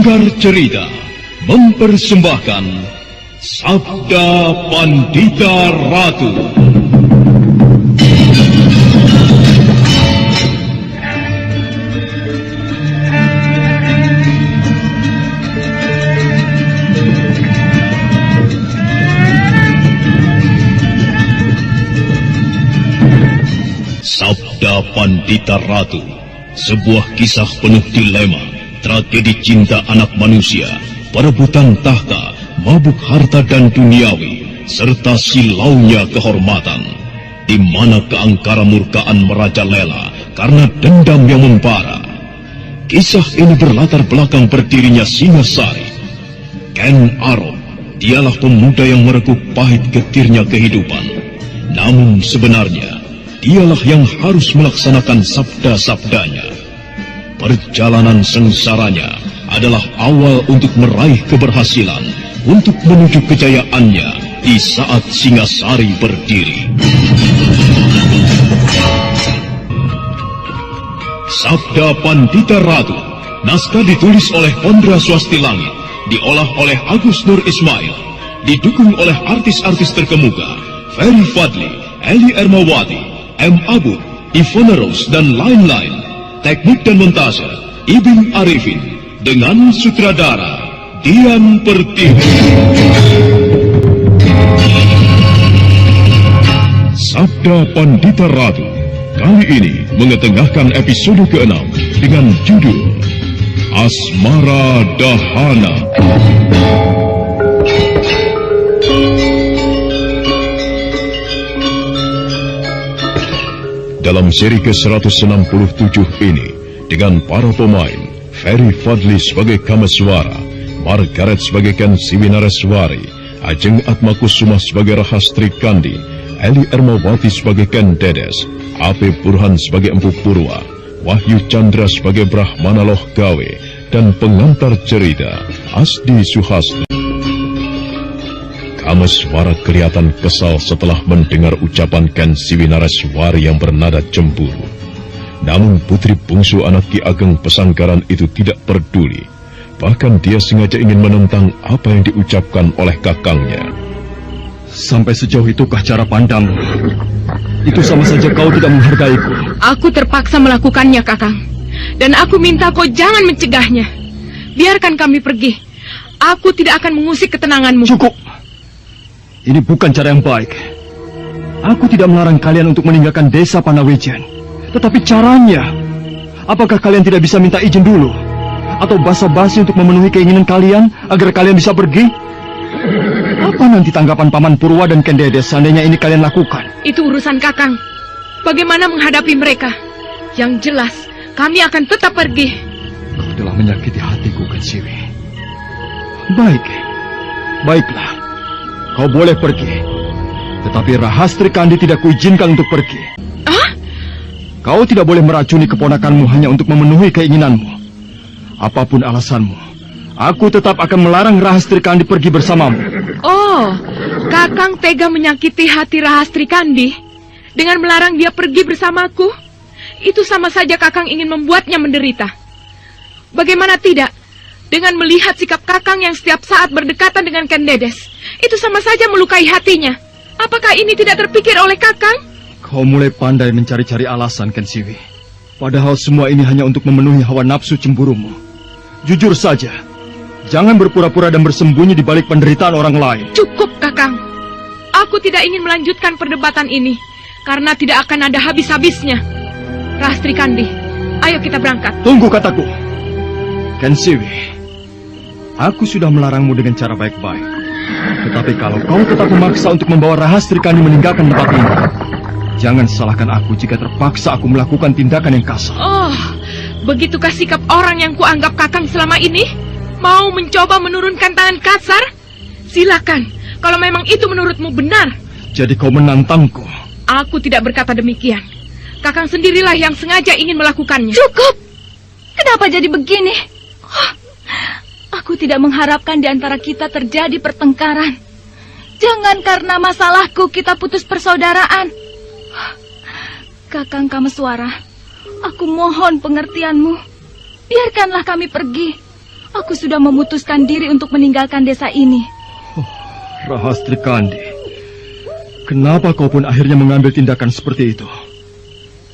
Sanggar Cerita mempersembahkan Sabda Pandita Ratu. Sabda Pandita Ratu, sebuah kisah penuh dilema, tragedi cinta anak manusia, perebutan tahta, mabuk harta dan duniawi, serta silaunya kehormatan, di mana keangkara murkaan merajalela karena dendam yang membara. Kisah ini berlatar belakang berdirinya Singasari. Ken Arok, dialah pemuda yang merekuk pahit getirnya kehidupan. Namun sebenarnya, dialah yang harus melaksanakan sabda-sabdanya. Perjalanan sengsaranya adalah awal untuk meraih keberhasilan, untuk menuju kejayaannya di saat Singasari berdiri. Sabda Pandita Ratu, naskah ditulis oleh Pondra Swasti Langit, diolah oleh Agus Nur Ismail, didukung oleh artis-artis terkemuka, Ferry Fadli, Eli Ermawati, M. Abu, Ivona Rose, dan lain-lain. Teknik dan montase Ibing Arifin, dengan sutradara Dian Pertiwi. Sabda Pandita Ratu kali ini mengetengahkan episode ke-6 dengan judul Asmara Dahana. Dalam seri ke-167 ini, dengan para pemain, Ferry Fadli sebagai Kamaswara, Margaret sebagai Ken Siwinareswari, Ajeng Atmakusuma sebagai Rahastri Kandi, Eli Ermawati sebagai Ken Dedes, Ape Burhan sebagai Empu Purwa, Wahyu Chandra sebagai Brahmana Loh Gawe, dan pengantar cerita, Asdi Suhastra. Kamaswara kelihatan kesal setelah mendengar ucapan Ken Siwinareswari yang bernada cemburu. Namun putri bungsu anak Ki Ageng Pesanggaran itu tidak peduli. Bahkan dia sengaja ingin menentang apa yang diucapkan oleh kakangnya. Sampai sejauh itukah cara pandangmu? Itu sama saja kau tidak menghargaiku. Aku terpaksa melakukannya, Kakang. Dan aku minta kau jangan mencegahnya. Biarkan kami pergi. Aku tidak akan mengusik ketenanganmu. Cukup. Ini bukan cara yang baik. Aku tidak melarang kalian untuk meninggalkan desa Panawijen. Tetapi caranya, apakah kalian tidak bisa minta izin dulu? Atau basa-basi untuk memenuhi keinginan kalian agar kalian bisa pergi? Apa nanti tanggapan Paman Purwa dan Ken Dedes seandainya ini kalian lakukan? Itu urusan Kakang. Bagaimana menghadapi mereka? Yang jelas, kami akan tetap pergi. Kau telah menyakiti hatiku, Ken Siwi. Baiklah. Kau boleh pergi, tetapi Rahastri Kandi tidak kuizinkan untuk pergi. Ah? Kau tidak boleh meracuni keponakanmu hanya untuk memenuhi keinginanmu. Apapun alasanmu, aku tetap akan melarang Rahastri Kandi pergi bersamamu. Oh, Kakang tega menyakiti hati Rahastri Kandi dengan melarang dia pergi bersamaku? Itu sama saja Kakang ingin membuatnya menderita. Bagaimana tidak? Dengan melihat sikap Kakang yang setiap saat berdekatan dengan Ken Dedes, itu sama saja melukai hatinya. Apakah ini tidak terpikir oleh Kakang? Kau mulai pandai mencari-cari alasan, Ken Siwi. Padahal semua ini hanya untuk memenuhi hawa nafsu cemburumu. Jujur saja, jangan berpura-pura dan bersembunyi di balik penderitaan orang lain. Cukup, Kakang. Aku tidak ingin melanjutkan perdebatan ini, karena tidak akan ada habis-habisnya. Rahastri Kandi, ayo kita berangkat. Tunggu kataku. Ken Siwi, aku sudah melarangmu dengan cara baik-baik. Tetapi kalau kau tetap memaksa untuk membawa Rahastri Kandi meninggalkan tempat ini, jangan salahkan aku jika terpaksa aku melakukan tindakan yang kasar. Oh, begitukah sikap orang yang kuanggap Kakang selama ini? Mau mencoba menurunkan tangan kasar? Silakan, kalau memang itu menurutmu benar. Jadi kau menantangku? Aku tidak berkata demikian. Kakang sendirilah yang sengaja ingin melakukannya. Cukup! Kenapa jadi begini? Aku tidak mengharapkan di antara kita terjadi pertengkaran. Jangan karena masalahku kita putus persaudaraan. Kakang Kamaswara, aku mohon pengertianmu. Biarkanlah kami pergi. Aku sudah memutuskan diri untuk meninggalkan desa ini. Rahastri Kandi, kenapa kau pun akhirnya mengambil tindakan seperti itu?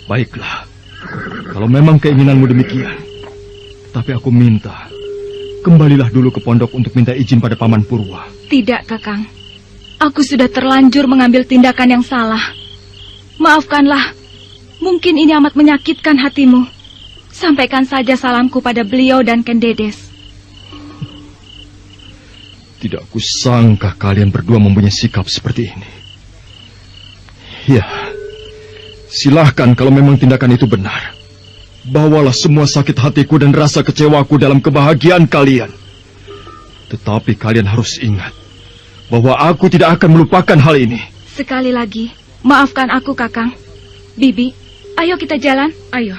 Baiklah, kalau memang keinginanmu demikian, tapi aku minta, kembalilah dulu ke pondok untuk minta izin pada Paman Purwa. Tidak, Kakang. Aku sudah terlanjur mengambil tindakan yang salah. Maafkanlah, mungkin ini amat menyakitkan hatimu. Sampaikan saja salamku pada beliau dan Kendedes. Tidak kusangka kalian berdua mempunyai sikap seperti ini. Ya, silahkan kalau memang tindakan itu benar. Bawalah semua sakit hatiku dan rasa kecewaku dalam kebahagiaan kalian. Tetapi kalian harus ingat bahwa aku tidak akan melupakan hal ini. Sekali lagi, maafkan aku, Kakang. Bibi, ayo kita jalan. Ayo.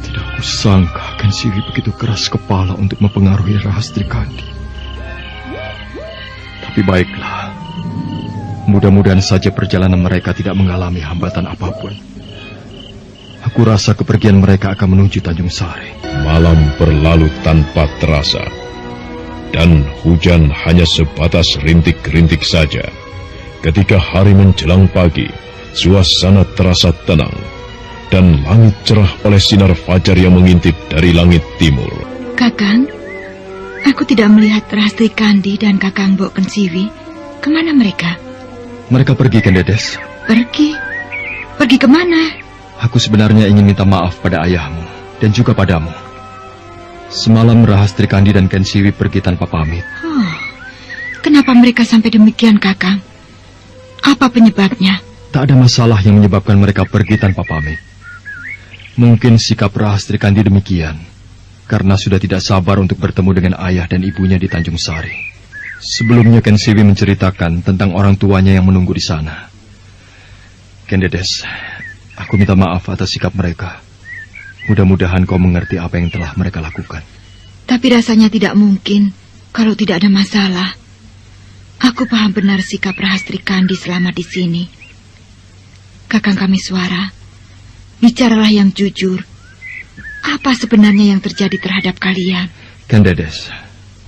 Tidak kusangka Kensiwi begitu keras kepala untuk mempengaruhi Rahastri Kandi. Tapi baiklah, mudah-mudahan saja perjalanan mereka tidak mengalami hambatan apapun. Aku rasa kepergian mereka akan menuju Tanjung Sari. Malam berlalu tanpa terasa, dan hujan hanya sebatas rintik-rintik saja. Ketika hari menjelang pagi, suasana terasa tenang, dan langit cerah oleh sinar fajar yang mengintip dari langit timur. Kakang, aku tidak melihat Rahastri Kandi dan Kakang Mbok Kensiwi. Kemana mereka? Mereka pergi, Kendedes. Pergi? Pergi kemana? Aku sebenarnya ingin minta maaf pada ayahmu dan juga padamu. Semalam Rahastri Kandi dan Kensiwi pergi tanpa pamit. Kenapa mereka sampai demikian, Kakang? Apa penyebabnya? Tak ada masalah yang menyebabkan mereka pergi tanpa pamit. Mungkin sikap Rahastri Kandi demikian karena sudah tidak sabar untuk bertemu dengan ayah dan ibunya di Tanjung Sari. Sebelumnya Kensiwi menceritakan tentang orang tuanya yang menunggu di sana. Kendedes, aku minta maaf atas sikap mereka. Mudah-mudahan kau mengerti apa yang telah mereka lakukan. Tapi rasanya tidak mungkin kalau tidak ada masalah. Aku paham benar sikap Rahastri Kandi selama di sini. Kakang Kamiswara, bicaralah yang jujur. Apa sebenarnya yang terjadi terhadap kalian? Kendedes,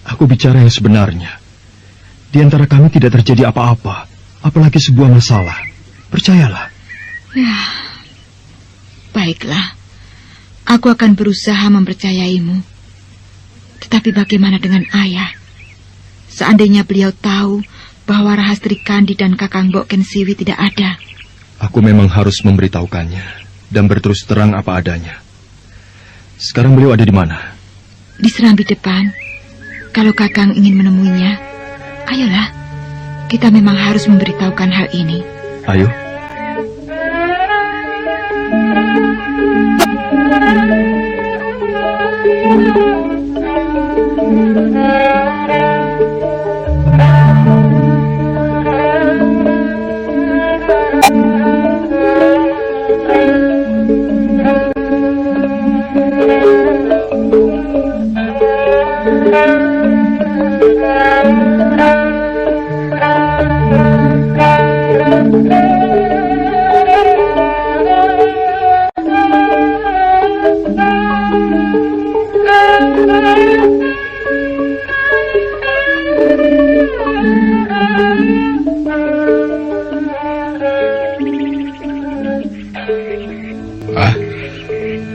aku bicara yang sebenarnya. Di antara kami tidak terjadi apa-apa, apalagi sebuah masalah. Percayalah. Ya, baiklah. Aku akan berusaha mempercayaimu. Tetapi bagaimana dengan ayah? Seandainya beliau tahu bahwa Rahastri Kandi dan Kakang Mbok Kensiwi tidak ada. Aku memang harus memberitahukannya dan berterus terang apa adanya. Sekarang beliau ada di mana? Di serambi depan. Kalau Kakang ingin menemuinya, ayolah. Kita memang harus memberitahukan hal ini. Ayo.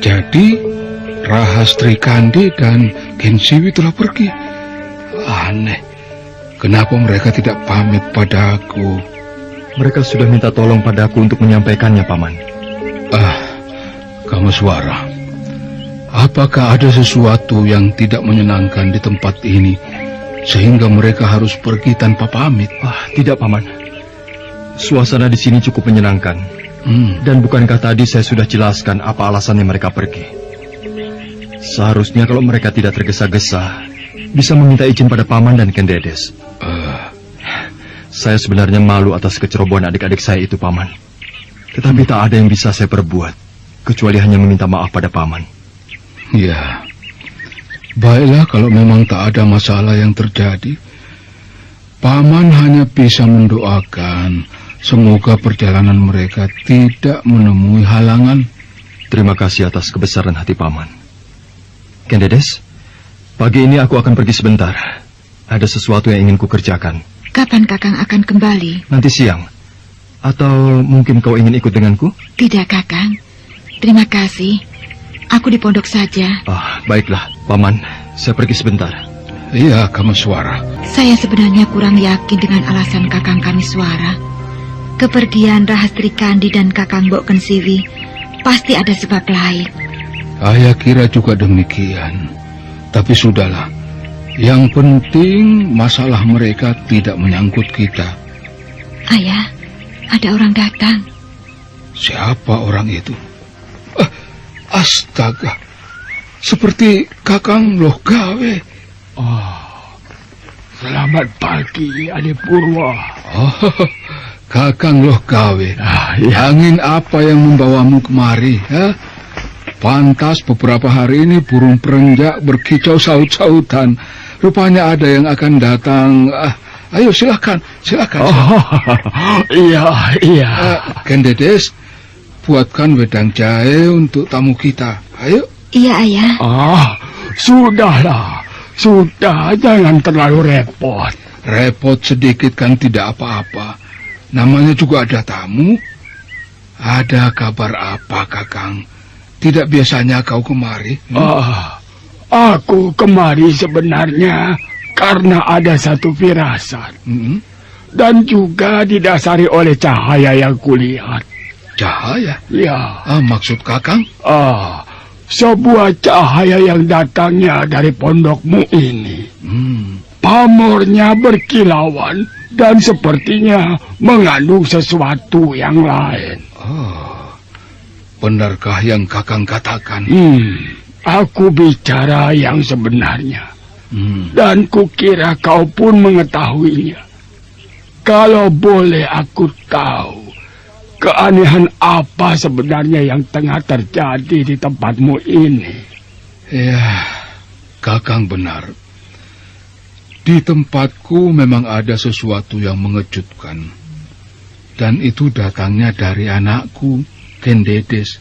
Jadi Rahastri Kandi dan Kensiwi telah pergi. Aneh, kenapa mereka tidak pamit padaku? Mereka sudah minta tolong padaku untuk menyampaikannya, Paman. Kamiswara, apakah ada sesuatu yang tidak menyenangkan di tempat ini sehingga mereka harus pergi tanpa pamit? Tidak, Paman. Suasana di sini cukup menyenangkan. Dan bukankah tadi saya sudah jelaskan apa alasannya mereka pergi? Seharusnya kalau mereka tidak tergesa-gesa, bisa meminta izin pada Paman dan Kendedes. Saya sebenarnya malu atas kecerobohan adik-adik saya itu, Paman. Tetapi tak ada yang bisa saya perbuat, kecuali hanya meminta maaf pada Paman. Ya, baiklah kalau memang tak ada masalah yang terjadi. Paman hanya bisa mendoakan semoga perjalanan mereka tidak menemui halangan. Terima kasih atas kebesaran hati Paman. Kendedes, pagi ini aku akan pergi sebentar. Ada sesuatu yang ingin kukerjakan. Kapan Kakang akan kembali? Nanti siang. Atau mungkin kau ingin ikut denganku? Tidak, Kakang. Terima kasih. Aku di pondok saja. Baiklah, Paman. Saya pergi sebentar. Iya, Kameswara. Saya sebenarnya kurang yakin dengan alasan Kakang Kameswara. Kepergian Rahastri Kandi dan Kakang Mbok Kensiwi pasti ada sebab lain. Saya kira juga demikian. Tapi sudahlah. Yang penting masalah mereka tidak menyangkut kita. Ayah, ada orang datang. Siapa orang itu? Astaga. Seperti Kakang Lohgawe. Selamat pagi, Adik Purwa. Kakang Lohgawe. Angin apa yang membawamu kemari? Pantas beberapa hari ini burung perenjak berkicau saut-sautan. Rupanya ada yang akan datang. Ayo silakan. Iya. Kendedes, buatkan wedang jahe untuk tamu kita. Ayo. Iya, Ayah. Sudahlah. Sudah, jangan terlalu repot. Repot sedikit kan tidak apa-apa. Namanya juga ada tamu. Ada kabar apa, Kakang? Tidak biasanya kau kemari? Aku kemari sebenarnya karena ada satu firasat. Dan juga didasari oleh cahaya yang kulihat. Cahaya? Ya. Maksud Kakang? Sebuah cahaya yang datangnya dari pondokmu ini. Pamornya berkilauan dan sepertinya mengandung sesuatu yang lain. Benarkah yang Kakang katakan? Aku bicara yang sebenarnya. Dan kukira kau pun mengetahuinya. Kalau boleh aku tahu, keanehan apa sebenarnya yang tengah terjadi di tempatmu ini? Ya, Kakang benar. Di tempatku memang ada sesuatu yang mengejutkan. Dan itu datangnya dari anakku, Kendedes.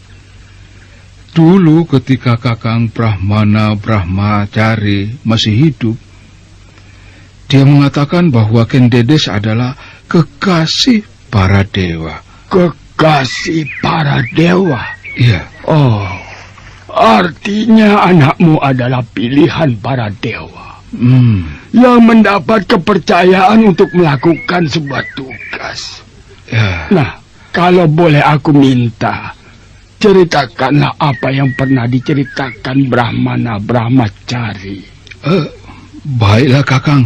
Dulu ketika Kakang Brahmana Brahmacari masih hidup, dia mengatakan bahwa Kendedes adalah kekasih para dewa. Kekasih para dewa? Iya. Artinya anakmu adalah pilihan para dewa. Yang mendapat kepercayaan untuk melakukan sebuah tugas. Ya. Nah, kalau boleh aku minta, ceritakanlah apa yang pernah diceritakan Brahmana Brahmacari. Baiklah, Kakang.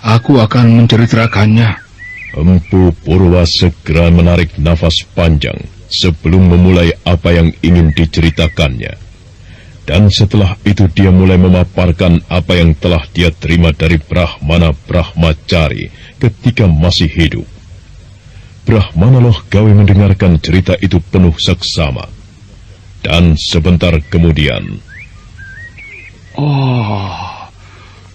Aku akan menceritakannya. Empu Purwa segera menarik nafas panjang sebelum memulai apa yang ingin diceritakannya. Dan setelah itu dia mulai memaparkan apa yang telah dia terima dari Brahmana Brahmacari ketika masih hidup. Brahmana Lohgawe mendengarkan cerita itu penuh seksama. Dan sebentar kemudian...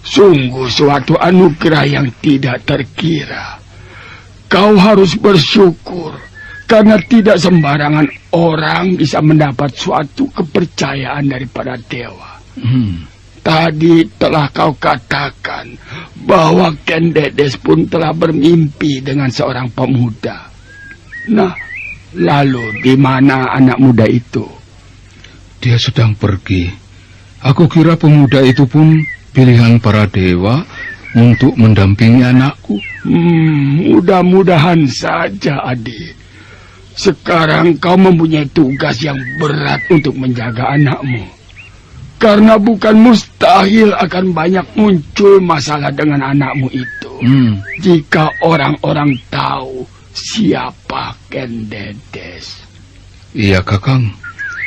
Sungguh suatu anugerah yang tidak terkira. Kau harus bersyukur, karena tidak sembarangan orang bisa mendapat suatu kepercayaan daripada dewa. Tadi telah kau katakan bahwa Kendedes pun telah bermimpi dengan seorang pemuda. Nah, lalu di mana anak muda itu? Dia sedang pergi. Aku kira pemuda itu pun pilihan para dewa untuk mendampingi anakku. Mudah-mudahan saja, adik. Sekarang kau mempunyai tugas yang berat untuk menjaga anakmu. Karena bukan mustahil akan banyak muncul masalah dengan anakmu itu. Jika orang-orang tahu siapa Kendedes. Iya, Kakang.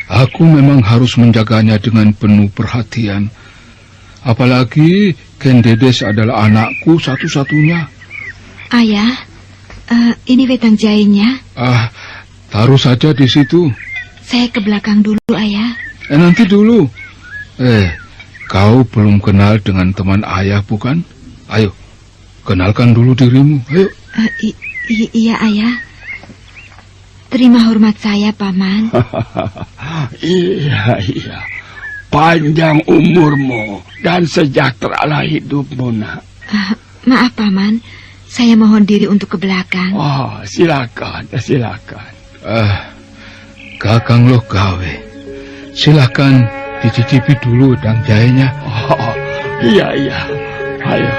Aku memang harus menjaganya dengan penuh perhatian. Apalagi Kendedes adalah anakku satu-satunya. Ayah, ini wedang jahenya. Taruh saja di situ. Saya ke belakang dulu, Ayah. Nanti dulu. Kau belum kenal dengan teman ayah, bukan? Ayo, kenalkan dulu dirimu. Ayo. Iya, Ayah. Terima hormat saya, Paman. Iya. Panjang umurmu dan sejahteralah hidupmu, nak. Maaf, Paman. Saya mohon diri untuk ke belakang. Oh, silakan. Kakang Loh Gawe, silakan dicicipi dulu udang jahenya. Oh, iya. Ayo.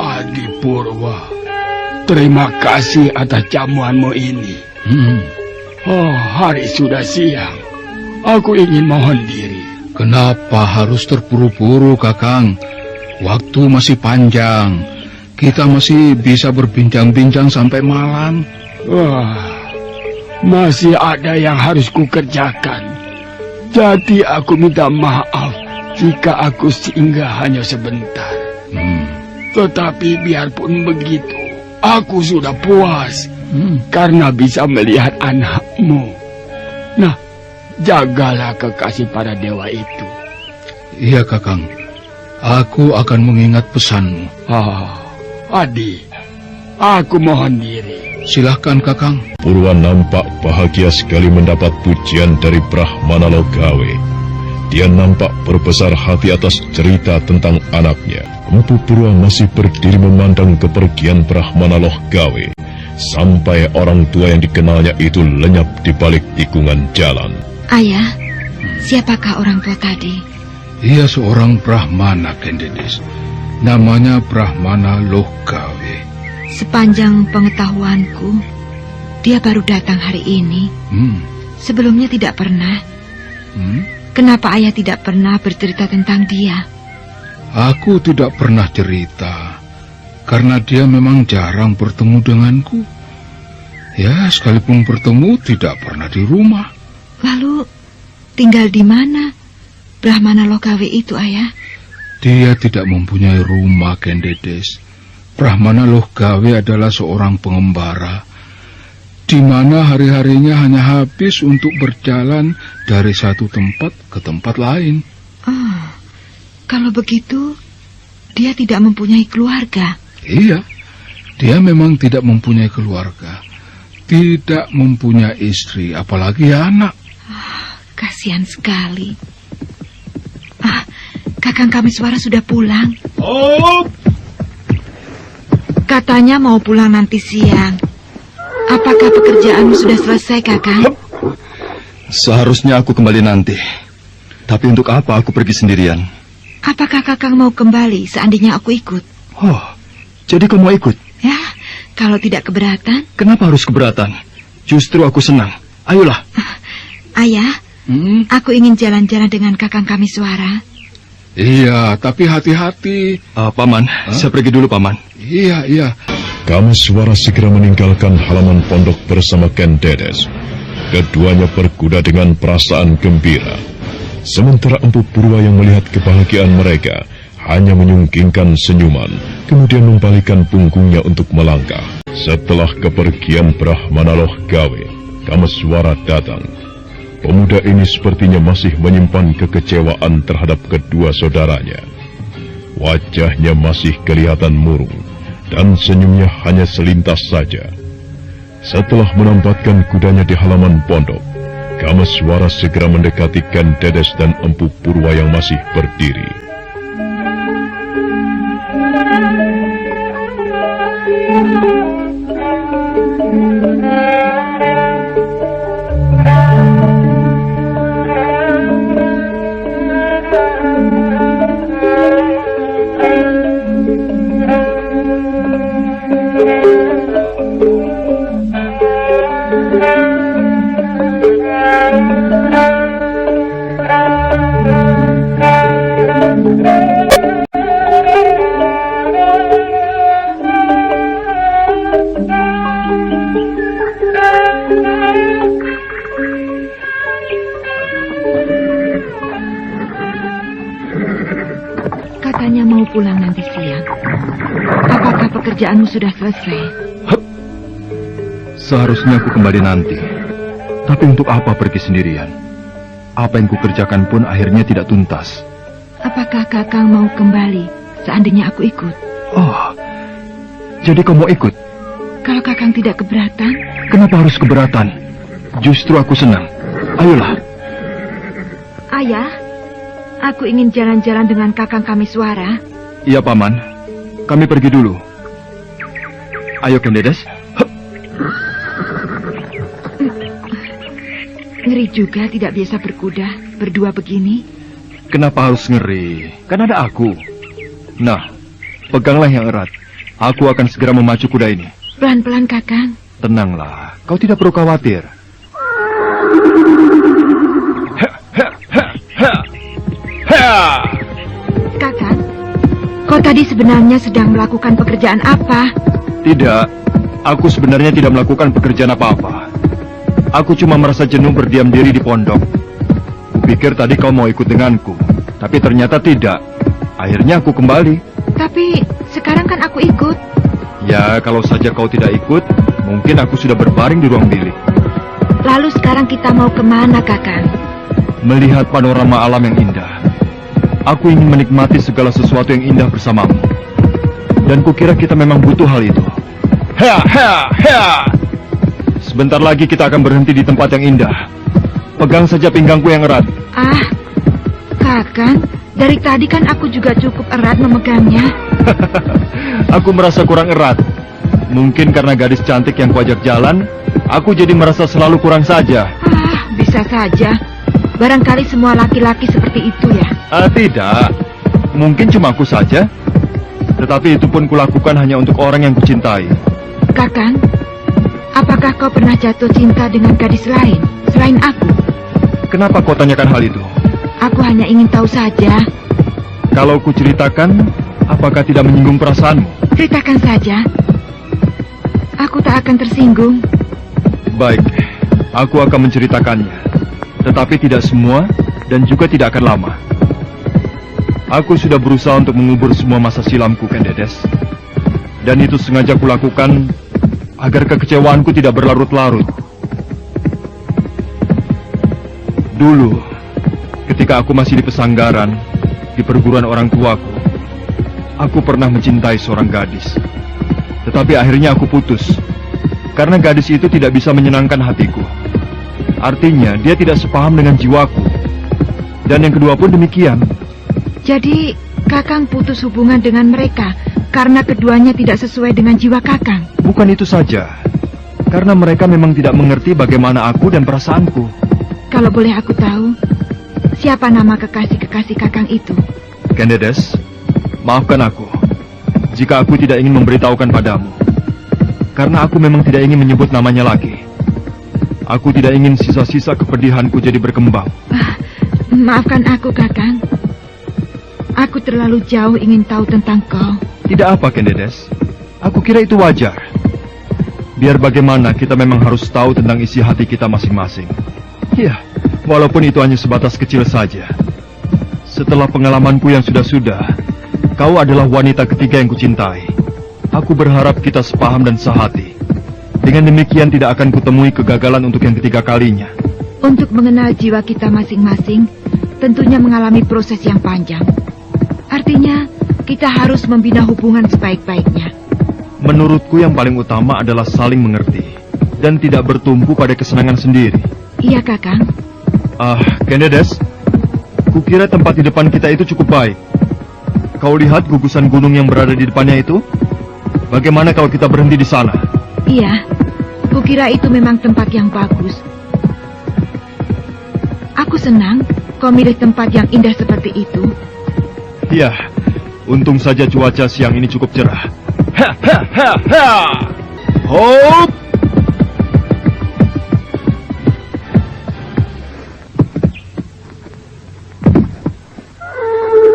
Adi Purwa, terima kasih atas jamuanmu ini. Oh, hari sudah siang. Aku ingin mohon diri. Kenapa harus terburu-buru, Kakang? Waktu masih panjang. Kita masih bisa berbincang-bincang sampai malam. Wah, masih ada yang harus kukerjakan. Jadi aku minta maaf jika aku singgah hanya sebentar. Tetapi biarpun begitu, aku sudah puas karena bisa melihat anakmu. Nah, jagalah kekasih para dewa itu. Iya, Kakang. Aku akan mengingat pesanmu. Adi, aku mohon diri. Silahkan, Kakang. Purwa nampak bahagia sekali mendapat pujian dari Brahmana Loh Gawe. Dia nampak berbesar hati atas cerita tentang anaknya. Empu Purwa masih berdiri memandang kepergian Brahmana Loh Gawe, sampai orang tua yang dikenalnya itu lenyap di balik tikungan jalan. Ayah, siapakah orang tua tadi? Ia seorang Brahmana, Kendedes. Namanya Brahmana Loh Gawe. Sepanjang pengetahuanku, dia baru datang hari ini. Sebelumnya tidak pernah. Kenapa ayah tidak pernah bercerita tentang dia? Aku tidak pernah cerita, karena dia memang jarang bertemu denganku. Ya, sekalipun bertemu tidak pernah di rumah. Lalu, tinggal di mana Brahmana Loh Gawe itu, ayah? Dia tidak mempunyai rumah, Kendedes. Brahmana Loh Gawe adalah seorang pengembara, di mana hari-harinya hanya habis untuk berjalan dari satu tempat ke tempat lain. Oh, kalau begitu, dia tidak mempunyai keluarga. Iya, dia memang tidak mempunyai keluarga, tidak mempunyai istri, apalagi anak. Kasihan sekali. Kakang Kamiswara sudah pulang. Katanya mau pulang nanti siang. Apakah pekerjaanmu sudah selesai, Kakang? Seharusnya aku kembali nanti. Tapi untuk apa aku pergi sendirian? Apakah Kakang mau kembali seandainya aku ikut? Oh, jadi kau mau ikut? Ya, kalau tidak keberatan. Kenapa harus keberatan? Justru aku senang. Ayolah. Ayah, aku ingin jalan-jalan dengan Kakang Kamiswara. Iya, tapi hati-hati. Paman, saya pergi dulu, Paman. Iya. Kamiswara segera meninggalkan halaman pondok bersama Kendedes. Keduanya berkuda dengan perasaan gembira. Sementara Empu Purwa yang melihat kebahagiaan mereka hanya menyungkingkan senyuman, kemudian membalikkan punggungnya untuk melangkah. Setelah kepergian Brahmana Loh Gawe, Kamiswara datang. Pemuda ini sepertinya masih menyimpan kekecewaan terhadap kedua saudaranya. Wajahnya masih kelihatan murung, dan senyumnya hanya selintas saja. Setelah menampatkan kudanya di halaman pondok, Kamiswara segera mendekati Kendedes dan Empu Purwa yang masih berdiri. Thank you. mau pulang nanti siang. Apakah pekerjaanmu sudah selesai? Seharusnya aku kembali nanti. Tapi untuk apa pergi sendirian? Apa yang kukerjakan pun akhirnya tidak tuntas. Apakah Kakang mau kembali seandainya aku ikut? Oh, jadi kau mau ikut? Kalau Kakang tidak keberatan? Kenapa harus keberatan? Justru aku senang. Ayolah. Ayah, aku ingin jalan-jalan dengan Kakang Kamiswara. Iya, Paman. Kami pergi dulu. Ayo, Kendedes. Ngeri juga tidak biasa berkuda berdua begini. Kenapa harus ngeri? Kan ada aku. Nah, peganglah yang erat. Aku akan segera memacu kuda ini. Pelan-pelan, Kakang. Tenanglah, kau tidak perlu khawatir. Kakang, kau tadi sebenarnya sedang melakukan pekerjaan apa? Tidak, aku sebenarnya tidak melakukan pekerjaan apa-apa. Aku cuma merasa jenuh berdiam diri di pondok. Kupikir tadi kau mau ikut denganku, tapi ternyata tidak. Akhirnya aku kembali. Tapi sekarang kan aku ikut. Ya, kalau saja kau tidak ikut, mungkin aku sudah berbaring di ruang bilik. Lalu sekarang kita mau kemana, Kakang? Melihat panorama alam yang indah. Aku ingin menikmati segala sesuatu yang indah bersamamu. Dan kukira kita memang butuh hal itu. Sebentar lagi kita akan berhenti di tempat yang indah. Pegang saja pinggangku yang erat. Ah, Kakang, dari tadi kan aku juga cukup erat memegangnya. Aku merasa kurang erat. Mungkin karena gadis cantik yang kuajak jalan, aku jadi merasa selalu kurang saja. Ah, bisa saja. Barangkali semua laki-laki seperti itu ya. Tidak. Mungkin cuma aku saja. Tetapi itu pun kulakukan hanya untuk orang yang kucintai. Kakang, apakah kau pernah jatuh cinta dengan gadis lain selain aku? Kenapa kau tanyakan hal itu? Aku hanya ingin tahu saja. Kalau kuceritakan, apakah tidak menyinggung perasaanmu? Ceritakan saja. Aku tak akan tersinggung. Baik, aku akan menceritakannya. Tetapi tidak semua dan juga tidak akan lama. Aku sudah berusaha untuk mengubur semua masa silamku, Kendedes. Dan itu sengaja kulakukan agar kekecewaanku tidak berlarut-larut. Dulu, ketika aku masih di pesanggaran, di perguruan orang tuaku, aku pernah mencintai seorang gadis. Tetapi akhirnya aku putus, karena gadis itu tidak bisa menyenangkan hatiku. Artinya, dia tidak sepaham dengan jiwaku. Dan yang kedua pun demikian. Jadi, Kakang putus hubungan dengan mereka karena keduanya tidak sesuai dengan jiwa Kakang. Bukan itu saja. Karena mereka memang tidak mengerti bagaimana aku dan perasaanku. Kalau boleh aku tahu, siapa nama kekasih-kekasih Kakang itu? Kendedes, maafkan aku jika aku tidak ingin memberitahukan padamu. Karena aku memang tidak ingin menyebut namanya lagi. Aku tidak ingin sisa-sisa kepedihanku jadi berkembang. Maafkan aku, Kakang. Aku terlalu jauh ingin tahu tentang kau. Tidak apa, Kendedes. Aku kira itu wajar. Biar bagaimana, kita memang harus tahu tentang isi hati kita masing-masing. Ya, walaupun itu hanya sebatas kecil saja. Setelah pengalamanku yang sudah-sudah, kau adalah wanita ketiga yang kucintai. Aku berharap kita sepaham dan sehati. Dengan demikian tidak akan kutemui kegagalan untuk yang ketiga kalinya. Untuk mengenal jiwa kita masing-masing, tentunya mengalami proses yang panjang. Artinya, kita harus membina hubungan sebaik-baiknya. Menurutku yang paling utama adalah saling mengerti dan tidak bertumpu pada kesenangan sendiri. Iya, Kakang. Kendedes, kukira tempat di depan kita itu cukup baik. Kau lihat gugusan gunung yang berada di depannya itu? Bagaimana kalau kita berhenti di sana? Iya, kukira itu memang tempat yang bagus. Aku senang kau milih tempat yang indah seperti itu. Iya, untung saja cuaca siang ini cukup cerah. Hop!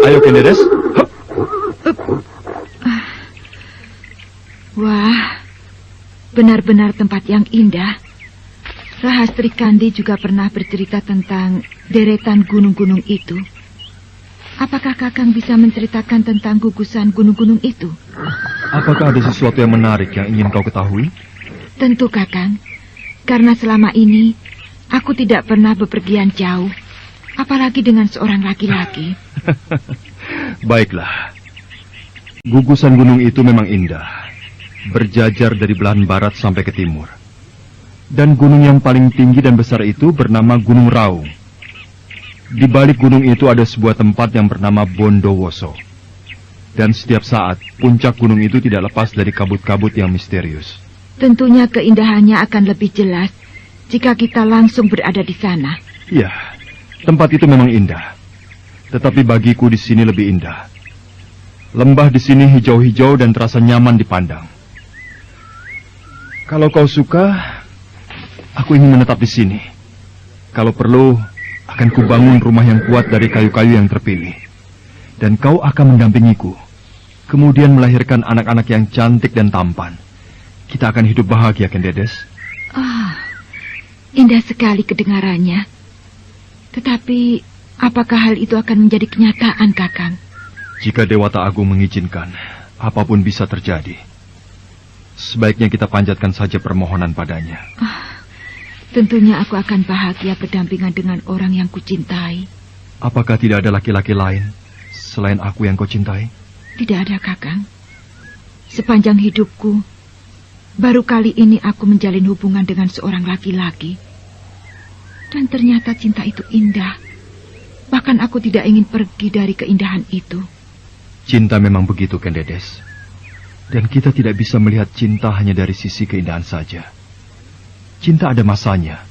Ayo, Kendedes. Wah, benar-benar tempat yang indah. Rahastri Kandi juga pernah bercerita tentang deretan gunung-gunung itu. Apakah Kakang bisa menceritakan tentang gugusan gunung-gunung itu? Apakah ada sesuatu yang menarik yang ingin kau ketahui? Tentu, Kakang. Karena selama ini, aku tidak pernah bepergian jauh. Apalagi dengan seorang laki-laki. Baiklah. Gugusan gunung itu memang indah. Berjajar dari belahan barat sampai ke timur. Dan gunung yang paling tinggi dan besar itu bernama Gunung Raung. Di balik gunung itu ada sebuah tempat yang bernama Bondowoso. Dan setiap saat, puncak gunung itu tidak lepas dari kabut-kabut yang misterius. Tentunya keindahannya akan lebih jelas jika kita langsung berada di sana. Ya, tempat itu memang indah. Tetapi bagiku di sini lebih indah. Lembah di sini hijau-hijau dan terasa nyaman dipandang. Kalau kau suka, aku ingin menetap di sini. Kalau perlu, akan kubangun rumah yang kuat dari kayu-kayu yang terpilih. Dan kau akan mendampingiku. Kemudian melahirkan anak-anak yang cantik dan tampan. Kita akan hidup bahagia, Kendedes. Indah sekali kedengarannya. Tetapi, apakah hal itu akan menjadi kenyataan, Kakang? Jika Dewata Agung mengizinkan, apapun bisa terjadi. Sebaiknya kita panjatkan saja permohonan padanya. Tentunya aku akan bahagia berdampingan dengan orang yang kucintai. Apakah tidak ada laki-laki lain selain aku yang kau cintai? Tidak ada, Kakang. Sepanjang hidupku, baru kali ini aku menjalin hubungan dengan seorang laki-laki. Dan ternyata cinta itu indah. Bahkan aku tidak ingin pergi dari keindahan itu. Cinta memang begitu, Kendedes. Dan kita tidak bisa melihat cinta hanya dari sisi keindahan saja. Cinta ada masanya.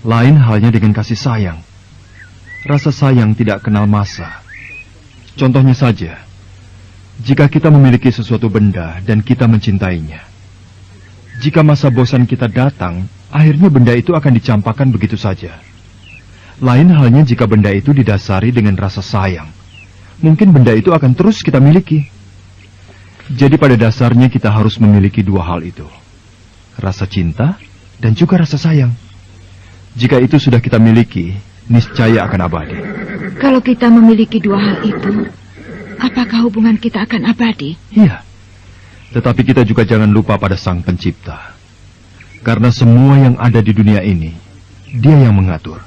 Lain halnya dengan kasih sayang. Rasa sayang tidak kenal masa. Contohnya saja, jika kita memiliki sesuatu benda dan kita mencintainya. Jika masa bosan kita datang, akhirnya benda itu akan dicampakkan begitu saja. Lain halnya jika benda itu didasari dengan rasa sayang. Mungkin benda itu akan terus kita miliki. Jadi pada dasarnya kita harus memiliki dua hal itu. Rasa cinta dan juga rasa sayang. Jika itu sudah kita miliki, niscaya akan abadi. Kalau kita memiliki dua hal itu, apakah hubungan kita akan abadi? Iya. Tetapi kita juga jangan lupa pada Sang Pencipta. Karena semua yang ada di dunia ini, Dia yang mengatur.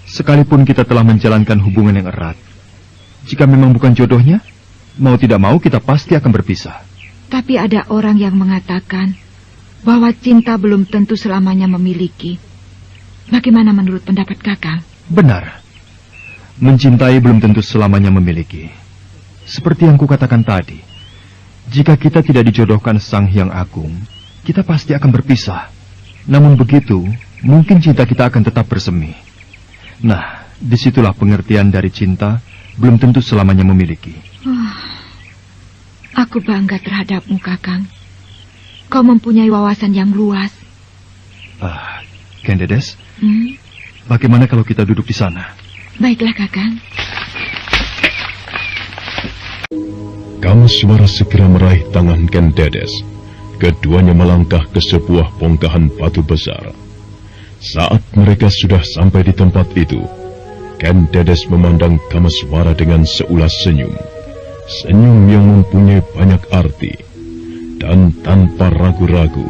Sekalipun kita telah menjalankan hubungan yang erat, jika memang bukan jodohnya, mau tidak mau kita pasti akan berpisah. Tapi ada orang yang mengatakan bahwa cinta belum tentu selamanya memiliki. Bagaimana menurut pendapat Kakang? Benar. Mencintai belum tentu selamanya memiliki. Seperti yang kukatakan tadi, jika kita tidak dijodohkan Sang Hyang Agung, kita pasti akan berpisah. Namun begitu, mungkin cinta kita akan tetap bersemi. Nah, disitulah pengertian dari cinta belum tentu selamanya memiliki. Aku bangga terhadapmu, Kakang. Kau mempunyai wawasan yang luas. Kendedes, bagaimana kalau kita duduk di sana? Baiklah, Kakang. Kameswara segera meraih tangan Kendedes. Keduanya melangkah ke sebuah bongkahan batu besar. Saat mereka sudah sampai di tempat itu, Kendedes memandang Kameswara dengan seulas senyum. Senyum yang mempunyai banyak arti. Dan tanpa ragu-ragu,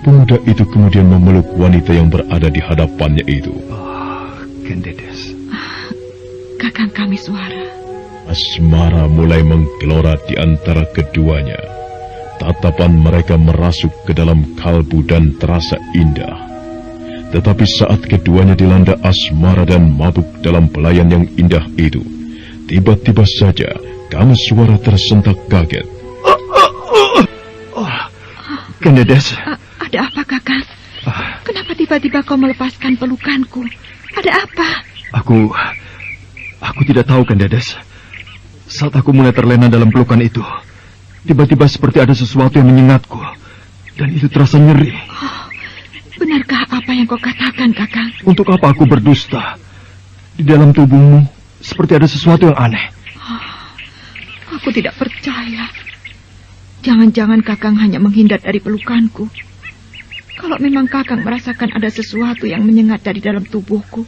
pemuda itu kemudian memeluk wanita yang berada di hadapannya itu. Kendedes. Kakang Kameswara. Asmara mulai menggelora di antara keduanya. Tatapan mereka merasuk ke dalam kalbu dan terasa indah. Tetapi saat keduanya dilanda asmara dan mabuk dalam pelayan yang indah itu, tiba-tiba saja Kameswara tersentak kaget. Kendedes. Ada apa, Kakang? Kenapa tiba-tiba kau melepaskan pelukanku? Ada apa? Aku tidak tahu, Kendedes. Saat aku mulai terlena dalam pelukan itu, tiba-tiba seperti ada sesuatu yang menyengatku. Dan itu terasa nyeri. Benarkah apa yang kau katakan, Kakang? Untuk apa aku berdusta? Di dalam tubuhmu, seperti ada sesuatu yang aneh. Aku tidak percaya. Jangan-jangan Kakang hanya menghindar dari pelukanku. Kalau memang Kakang merasakan ada sesuatu yang menyengat dari dalam tubuhku,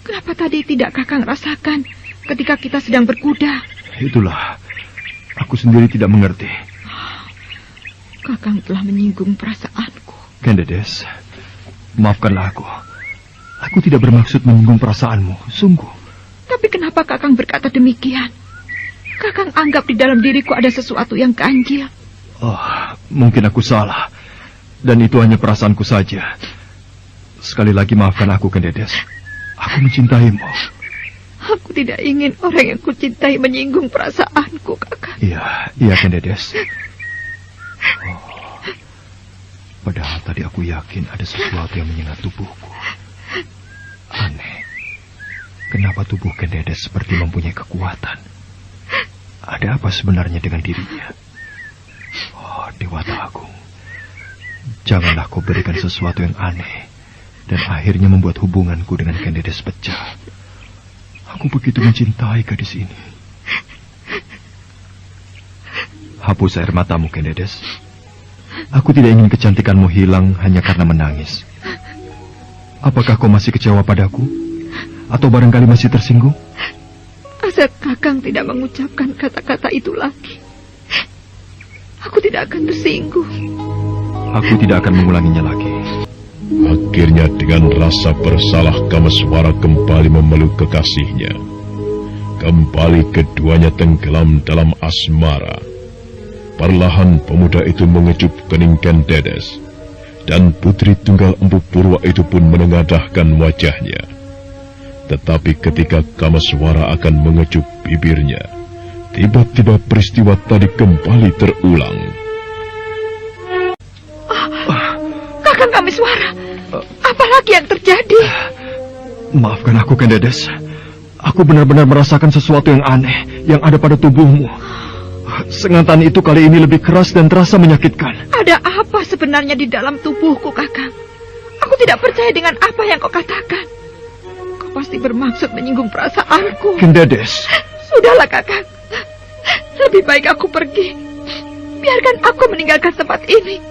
kenapa tadi tidak Kakang rasakan ketika kita sedang berkuda. Itulah, aku sendiri tidak mengerti. Kakang telah menyinggung perasaanku. Kendedes, maafkanlah aku. Aku tidak bermaksud menyinggung perasaanmu, sungguh. Tapi kenapa Kakang berkata demikian? Kakang anggap di dalam diriku ada sesuatu yang ganjil. Oh, mungkin aku salah. Dan itu hanya perasaanku saja. Sekali lagi maafkan aku, Kendedes. Aku mencintaimu. Aku tidak ingin orang yang kucintai menyinggung perasaanku, Kakang. Iya, Kendedes. Oh, padahal tadi aku yakin ada sesuatu yang menyengat tubuhku. Aneh. Kenapa tubuh Kendedes seperti mempunyai kekuatan? Ada apa sebenarnya dengan dirinya? Oh, Dewata Agung. Janganlah kau berikan sesuatu yang aneh dan akhirnya membuat hubunganku dengan Kendedes pecah. Aku begitu mencintai gadis ini. Hapus air matamu, Kendedes. Aku tidak ingin kecantikanmu hilang hanya karena menangis. Apakah kau masih kecewa padaku? Atau barangkali masih tersinggung? Asal Kakang tidak mengucapkan kata-kata itu lagi, aku tidak akan tersinggung. Aku tidak akan mengulanginya lagi. Akhirnya dengan rasa bersalah Kameswara kembali memeluk kekasihnya. Kembali keduanya tenggelam dalam asmara. Perlahan pemuda itu mengecup kening Kendedes, dan putri tunggal Empu Purwa itu pun menengadahkan wajahnya. Tetapi ketika Kameswara akan mengecup bibirnya, tiba-tiba peristiwa tadi kembali terulang. Kakang Kameswara, apalagi yang terjadi? Maafkan aku, Kendedes. Aku benar-benar merasakan sesuatu yang aneh yang ada pada tubuhmu. Sengatan itu kali ini lebih keras dan terasa menyakitkan. Ada apa sebenarnya di dalam tubuhku, Kakang? Aku tidak percaya dengan apa yang kau katakan. Kau pasti bermaksud menyinggung perasaanku. Kendedes. Sudahlah, Kakang. Lebih baik aku pergi. Biarkan aku meninggalkan tempat ini.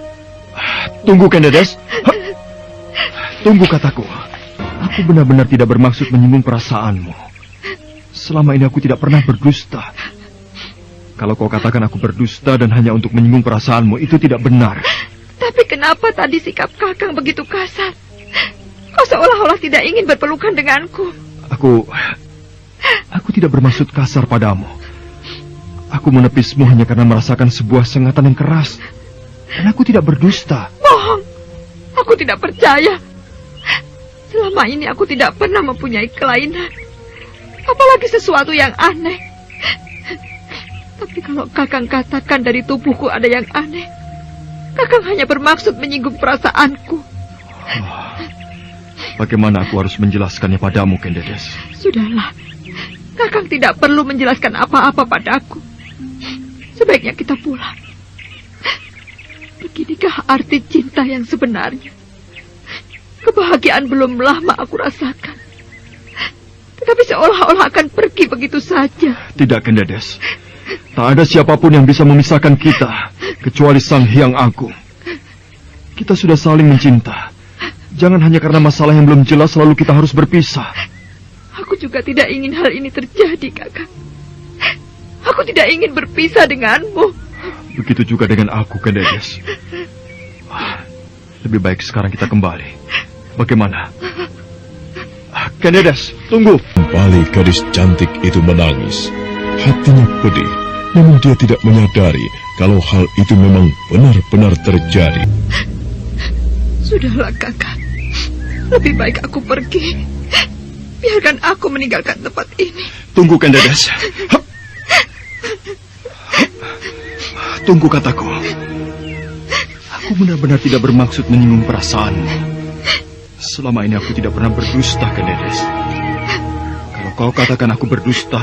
Tunggu, Kendedes. Tunggu kataku. Aku benar-benar tidak bermaksud menyinggung perasaanmu. Selama ini aku tidak pernah berdusta. Kalau kau katakan aku berdusta dan hanya untuk menyinggung perasaanmu, itu tidak benar. Tapi kenapa tadi sikap Kakang begitu kasar? Kau seolah-olah tidak ingin berpelukan denganku. Aku tidak bermaksud kasar padamu. Aku menepismu hanya karena merasakan sebuah sengatan yang keras. Dan aku tidak berdusta. Bohong. Aku tidak percaya. Selama ini aku tidak pernah mempunyai kelainan. Apalagi sesuatu yang aneh. Tapi kalau Kakang katakan dari tubuhku ada yang aneh, Kakang hanya bermaksud menyinggung perasaanku. Bagaimana aku harus menjelaskannya padamu, Kendedes? Sudahlah. Kakang tidak perlu menjelaskan apa-apa padaku. Sebaiknya kita pulang. Beginikah arti cinta yang sebenarnya? Kebahagiaan belum lama aku rasakan. Tetapi seolah-olah akan pergi begitu saja. Tidak, Kendedes. Tak ada siapapun yang bisa memisahkan kita, kecuali Sang Hyang Agung. Kita sudah saling mencinta. Jangan hanya karena masalah yang belum jelas lalu kita harus berpisah. Aku juga tidak ingin hal ini terjadi, Kakang. Aku tidak ingin berpisah denganmu. Begitu juga dengan aku, Kendedes. Lebih baik sekarang kita kembali. Bagaimana? Kendedes, tunggu. Kembali gadis cantik itu menangis. Hatinya pedih, namun dia tidak menyadari kalau hal itu memang benar-benar terjadi. Sudahlah, Kakang. Lebih baik aku pergi. Biarkan aku meninggalkan tempat ini. Tunggu, Kendedes. Tunggu kataku. Aku benar-benar tidak bermaksud menyinggung perasaanmu. Selama ini aku tidak pernah berdusta, Kendedes. Kalau kau katakan aku berdusta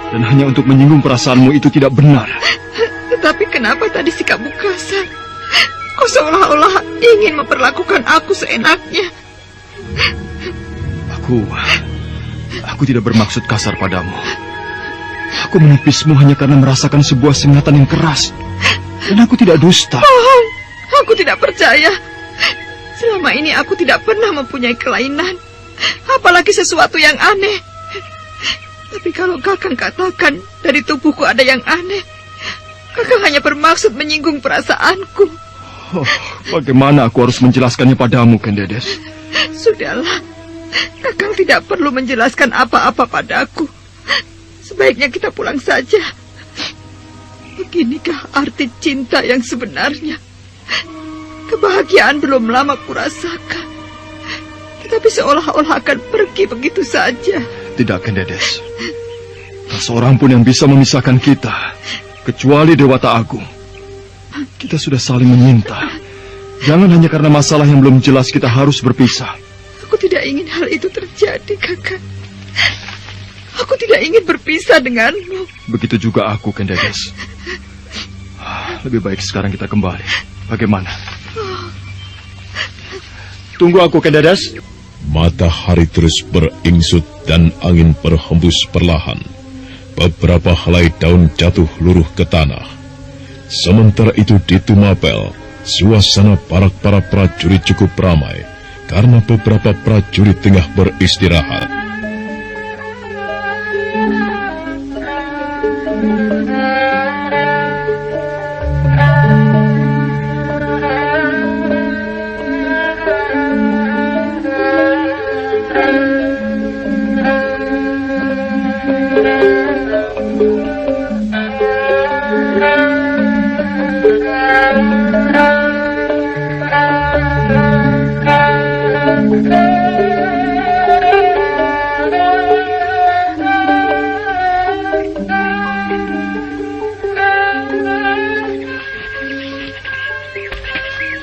dan hanya untuk menyinggung perasaanmu, itu tidak benar. Tetapi kenapa tadi sikapmu kasar? Kau seolah-olah ingin memperlakukan aku seenaknya. Aku tidak bermaksud kasar padamu. Aku menipismu hanya karena merasakan sebuah sengatan yang keras. Dan aku tidak dusta. Bohong, aku tidak percaya. Selama ini aku tidak pernah mempunyai kelainan. Apalagi sesuatu yang aneh. Tapi kalau Kakang katakan dari tubuhku ada yang aneh, Kakang hanya bermaksud menyinggung perasaanku. Oh, bagaimana aku harus menjelaskannya padamu, Kendedes? Sudahlah, Kakang tidak perlu menjelaskan apa-apa padaku. Sebaiknya kita pulang saja. Beginikah arti cinta yang sebenarnya? Kebahagiaan belum lama kurasakan, tetapi seolah-olah akan pergi begitu saja. Tidak, Kendedes. Tak seorang pun yang bisa memisahkan kita, kecuali Dewata Agung. Kita sudah saling menyinta. Jangan hanya karena masalah yang belum jelas kita harus berpisah. Aku tidak ingin hal itu terjadi, Kakak. Aku tidak ingin berpisah denganmu. Begitu juga aku, Kendedes. Lebih baik sekarang kita kembali. Bagaimana? Tunggu aku, Kendedes. Matahari terus beringsut dan angin berhembus perlahan. Beberapa helai daun jatuh luruh ke tanah. Sementara itu di Tumapel, suasana para prajurit cukup ramai karena beberapa prajurit tengah beristirahat.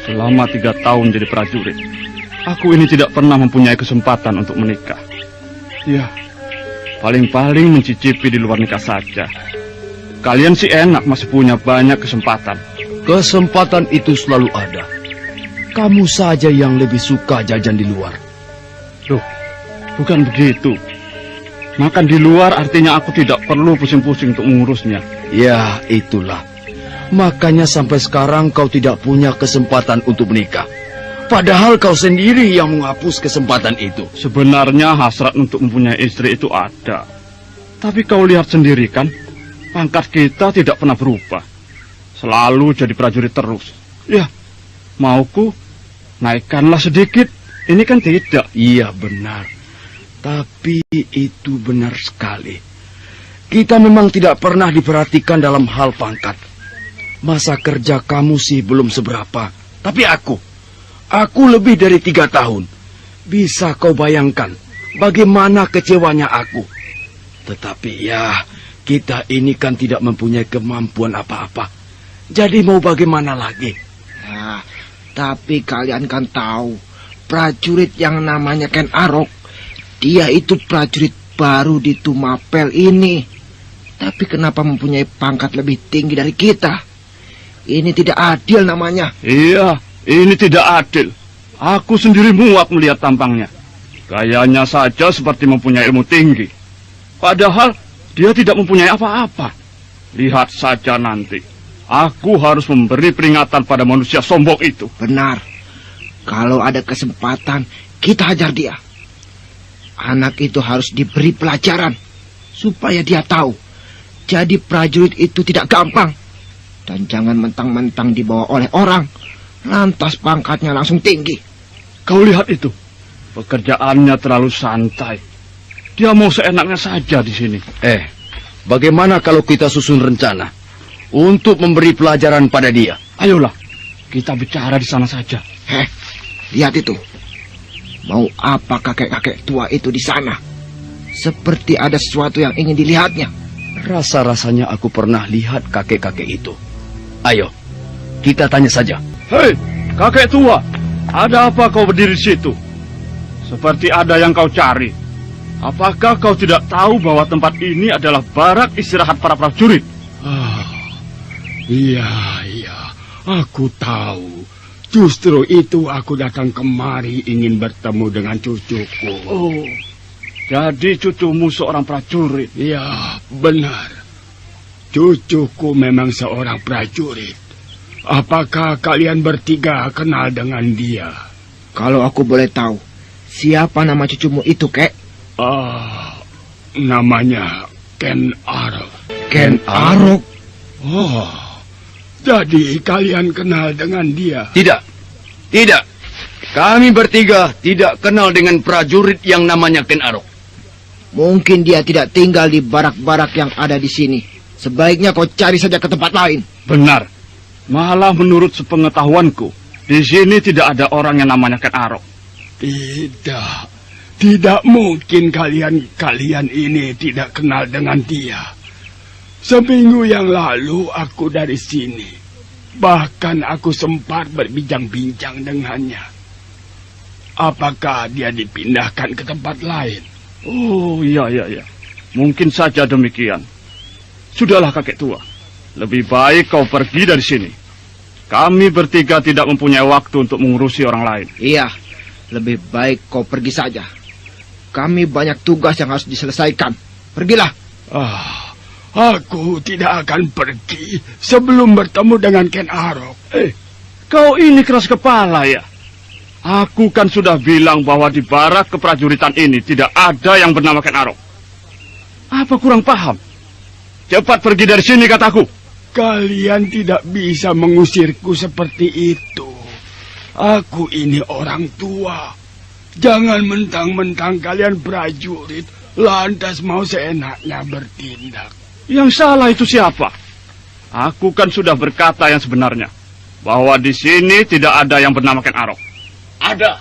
Selama 3 tahun jadi prajurit, aku ini tidak pernah mempunyai kesempatan untuk menikah. Ya, paling-paling mencicipi di luar nikah saja. Kalian sih enak masih punya banyak kesempatan. Kesempatan itu selalu ada. Kamu saja yang lebih suka jajan di luar. Loh, bukan begitu. Makan di luar artinya aku tidak perlu pusing-pusing untuk mengurusnya. Ya, itulah. Makanya sampai sekarang kau tidak punya kesempatan untuk menikah. Padahal kau sendiri yang menghapus kesempatan itu. Sebenarnya hasrat untuk mempunyai istri itu ada. Tapi kau lihat sendiri kan, pangkat kita tidak pernah berubah. Selalu jadi prajurit terus. Ya, mauku naikkanlah sedikit. Ini kan tidak. Iya, benar. Tapi itu benar sekali. Kita memang tidak pernah diperhatikan dalam hal pangkat. Masa kerja kamu sih belum seberapa. Tapi aku lebih dari 3 tahun. Bisa kau bayangkan bagaimana kecewanya aku. Tetapi ya, kita ini kan tidak mempunyai kemampuan apa-apa. Jadi mau bagaimana lagi? Nah, tapi kalian kan tahu, prajurit yang namanya Ken Arok, dia itu prajurit baru di Tumapel ini. Tapi kenapa mempunyai pangkat lebih tinggi dari kita? Ini tidak adil namanya. Iya, ini tidak adil. Aku sendiri muak melihat tampangnya. Gayanya saja seperti mempunyai ilmu tinggi. Padahal dia tidak mempunyai apa-apa. Lihat saja nanti. Aku harus memberi peringatan pada manusia sombong itu. Benar. Kalau ada kesempatan, kita hajar dia. Anak itu harus diberi pelajaran supaya dia tahu. Jadi prajurit itu tidak gampang. Dan jangan mentang-mentang dibawa oleh orang, lantas pangkatnya langsung tinggi. Kau lihat itu. Pekerjaannya terlalu santai. Dia mau seenaknya saja di sini. Bagaimana kalau kita susun rencana untuk memberi pelajaran pada dia? Ayolah, kita bicara di sana saja. Lihat itu. Mau apa kakek-kakek tua itu di sana? Seperti ada sesuatu yang ingin dilihatnya. Rasa-rasanya aku pernah lihat kakek-kakek itu. Ayo, kita tanya saja. Hei, kakek tua, ada apa kau berdiri di situ? Seperti ada yang kau cari. Apakah kau tidak tahu bahwa tempat ini adalah barak istirahat para prajurit? Iya, aku tahu. Justru itu aku datang kemari ingin bertemu dengan cucuku. Oh, jadi cucumu seorang prajurit? Ya, benar. Cucuku memang seorang prajurit. Apakah kalian bertiga kenal dengan dia? Kalau aku boleh tahu, siapa nama cucumu itu, Kek? namanya Ken Arok. Ken Arok? Oh, jadi kalian kenal dengan dia? Tidak. Kami bertiga tidak kenal dengan prajurit yang namanya Ken Arok. Mungkin dia tidak tinggal di barak-barak yang ada di sini. Sebaiknya kau cari saja ke tempat lain. Benar. Malah menurut sepengetahuanku, di sini tidak ada orang yang namanya Ken Arok. Tidak mungkin kalian ini tidak kenal dengan dia. Seminggu yang lalu aku dari sini. Bahkan aku sempat berbincang-bincang dengannya. Apakah dia dipindahkan ke tempat lain? Oh, iya. Mungkin saja demikian. Sudahlah kakek tua. Lebih baik kau pergi dari sini. Kami bertiga tidak mempunyai waktu untuk mengurusi orang lain. Iya, lebih baik kau pergi saja. Kami banyak tugas yang harus diselesaikan. Pergilah. Aku tidak akan pergi sebelum bertemu dengan Ken Arok. Kau ini keras kepala ya? Aku kan sudah bilang bahwa di barak keprajuritan ini tidak ada yang bernama Ken Arok. Apa kurang paham? Cepat pergi dari sini kataku. Kalian tidak bisa mengusirku seperti itu. Aku ini orang tua. Jangan mentang-mentang kalian prajurit lantas mau seenaknya bertindak. Yang salah itu siapa? Aku kan sudah berkata yang sebenarnya. Bahwa di sini tidak ada yang bernama Ken Arok. Ada.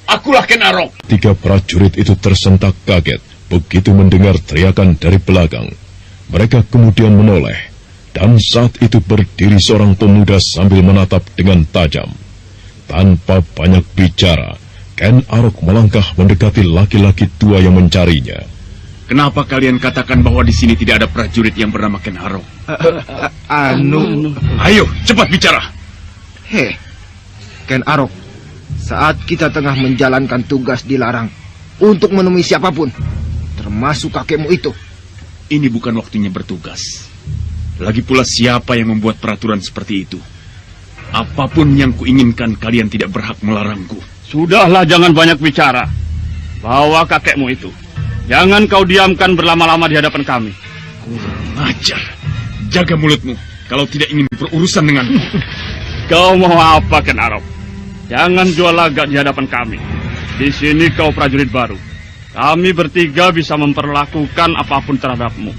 Akulah Ken Arok. 3 prajurit itu tersentak kaget begitu mendengar teriakan dari belakang. Mereka kemudian menoleh, dan saat itu berdiri seorang pemuda sambil menatap dengan tajam. Tanpa banyak bicara, Ken Arok melangkah mendekati laki-laki tua yang mencarinya. Kenapa kalian katakan bahwa di sini tidak ada prajurit yang bernama Ken Arok? Ayo, cepat bicara. Ken Arok, saat kita tengah menjalankan tugas dilarang untuk menemui siapapun, termasuk kakekmu itu. Ini bukan waktunya bertugas. Lagi pula siapa yang membuat peraturan seperti itu? Apapun yang kuinginkan, kalian tidak berhak melarangku. Sudahlah, jangan banyak bicara. Bawa kakekmu itu. Jangan kau diamkan berlama-lama di hadapan kami. Kurang ajar. Jaga mulutmu kalau tidak ingin berurusan denganku. Kau mau apa, Ken Arok? Jangan jual lagak di hadapan kami. Di sini kau prajurit baru. Kami bertiga bisa memperlakukan apapun terhadapmu.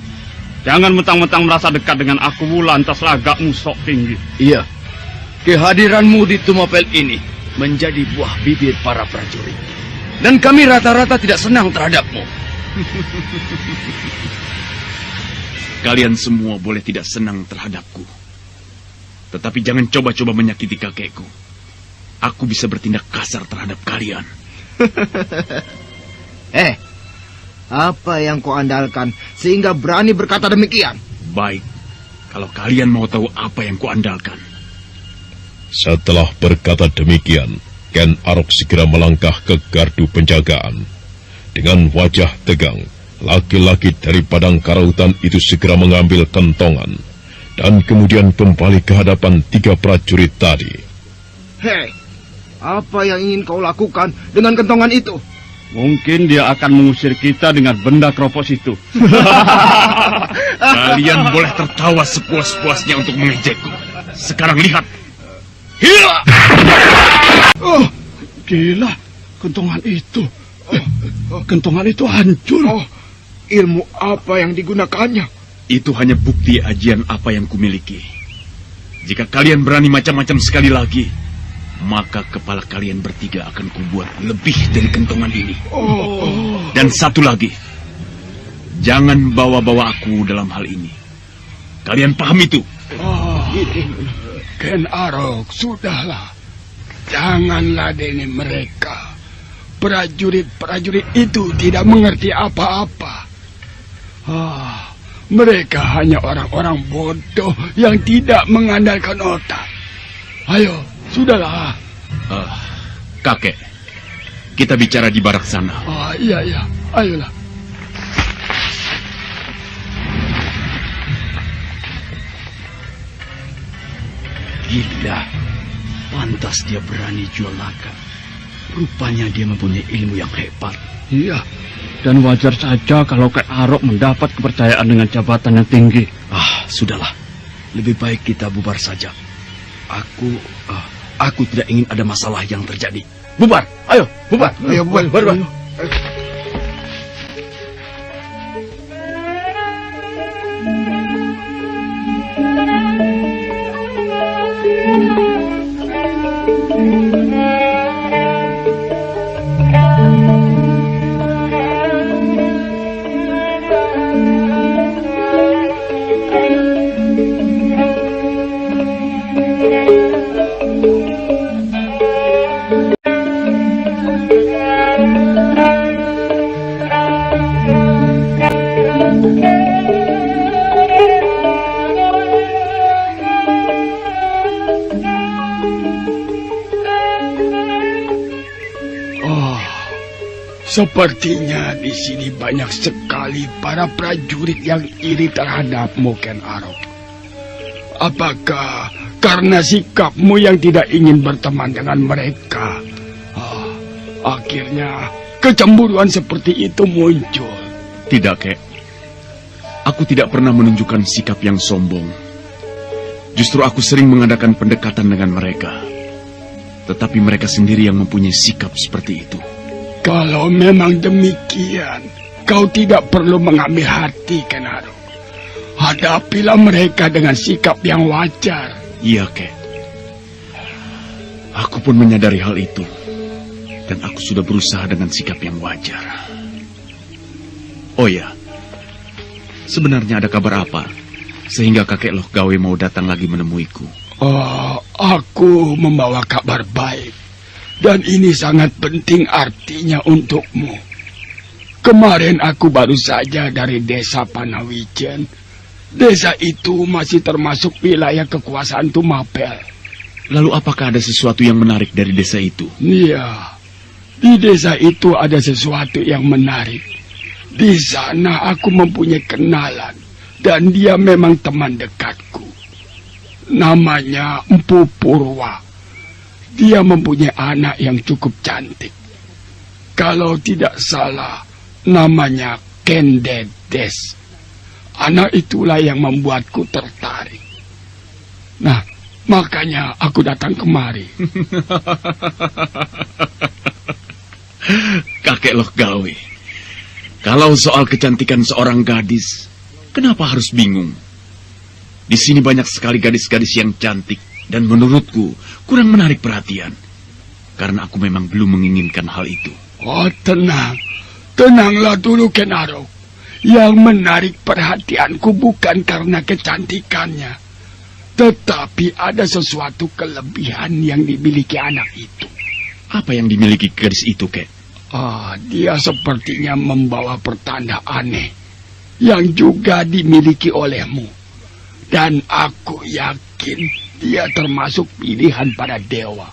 Jangan mentang-mentang merasa dekat dengan aku, lantas lagakmu sok tinggi. Iya, kehadiranmu di Tumapel ini menjadi buah bibir para prajurit. Dan kami rata-rata tidak senang terhadapmu. Kalian semua boleh tidak senang terhadapku. Tetapi jangan coba-coba menyakiti kakekku. Aku bisa bertindak kasar terhadap kalian. Apa yang kau andalkan sehingga berani berkata demikian? Baik, kalau kalian mau tahu apa yang kuandalkan. Setelah berkata demikian, Ken Arok segera melangkah ke gardu penjagaan. Dengan wajah tegang, laki-laki dari padang karautan itu segera mengambil kentongan dan kemudian kembali ke hadapan 3 prajurit tadi. Apa yang ingin kau lakukan dengan kentongan itu? Mungkin dia akan mengusir kita dengan benda keropos itu. Kalian boleh tertawa sepuas-puasnya untuk mengejekku. Sekarang lihat. Hila! Oh, gila, kentongan itu. Kentongan itu hancur. Ilmu apa yang digunakannya? Itu hanya bukti ajian apa yang kumiliki. Jika kalian berani macam-macam sekali lagi, maka kepala kalian bertiga akan kubuat lebih dari kentongan ini. Dan satu lagi, jangan bawa-bawa aku dalam hal ini. Kalian paham itu? Ken Arok, sudahlah. Jangan ladeni mereka. Prajurit-prajurit itu tidak mengerti apa-apa. Mereka hanya orang-orang bodoh yang tidak mengandalkan otak. Ayo, sudahlah. Kakek, kita bicara di barak sana. Iya, ayolah. Gila, pantas dia berani jual laga. Rupanya dia mempunyai ilmu yang hebat. Iya, dan wajar saja kalau Kek Arok mendapat kepercayaan dengan jabatan yang tinggi. Sudahlah. Lebih baik kita bubar saja. Aku tidak ingin ada masalah yang terjadi. Bubar, ayo, bubar. Ayo, bubar. Sepertinya di sini banyak sekali para prajurit yang iri terhadapmu, Ken Arok. Apakah karena sikapmu yang tidak ingin berteman dengan mereka, akhirnya kecemburuan seperti itu muncul? Tidak, Kek. Aku tidak pernah menunjukkan sikap yang sombong. Justru aku sering mengadakan pendekatan dengan mereka. Tetapi mereka sendiri yang mempunyai sikap seperti itu. Kalau memang demikian, kau tidak perlu mengambil hati, Ken Arok. Hadapilah mereka dengan sikap yang wajar. Iya, Kek. Aku pun menyadari hal itu. Dan aku sudah berusaha dengan sikap yang wajar. Oh ya, sebenarnya ada kabar apa? Sehingga kakek Loh Gawe mau datang lagi menemuiku. Aku membawa kabar baik. Dan ini sangat penting artinya untukmu. Kemarin aku baru saja dari desa Panawijen. Desa itu masih termasuk wilayah kekuasaan Tumapel. Lalu apakah ada sesuatu yang menarik dari desa itu? Iya, di desa itu ada sesuatu yang menarik. Di sana aku mempunyai kenalan. Dan dia memang teman dekatku. Namanya Empu Purwa. Dia mempunyai anak yang cukup cantik. Kalau tidak salah, namanya Ken Dedes. Anak itulah yang membuatku tertarik. Nah, makanya aku datang kemari. Kakek Loh Gawe, kalau soal kecantikan seorang gadis, kenapa harus bingung? Di sini banyak sekali gadis-gadis yang cantik. Dan menurutku kurang menarik perhatian. Karena aku memang belum menginginkan hal itu. Oh, tenang. Tenanglah dulu, Ken Arok. Yang menarik perhatianku bukan karena kecantikannya. Tetapi ada sesuatu kelebihan yang dimiliki anak itu. Apa yang dimiliki gadis itu, Kek? Dia sepertinya membawa pertanda aneh. Yang juga dimiliki olehmu. Dan aku yakin dia termasuk pilihan para dewa.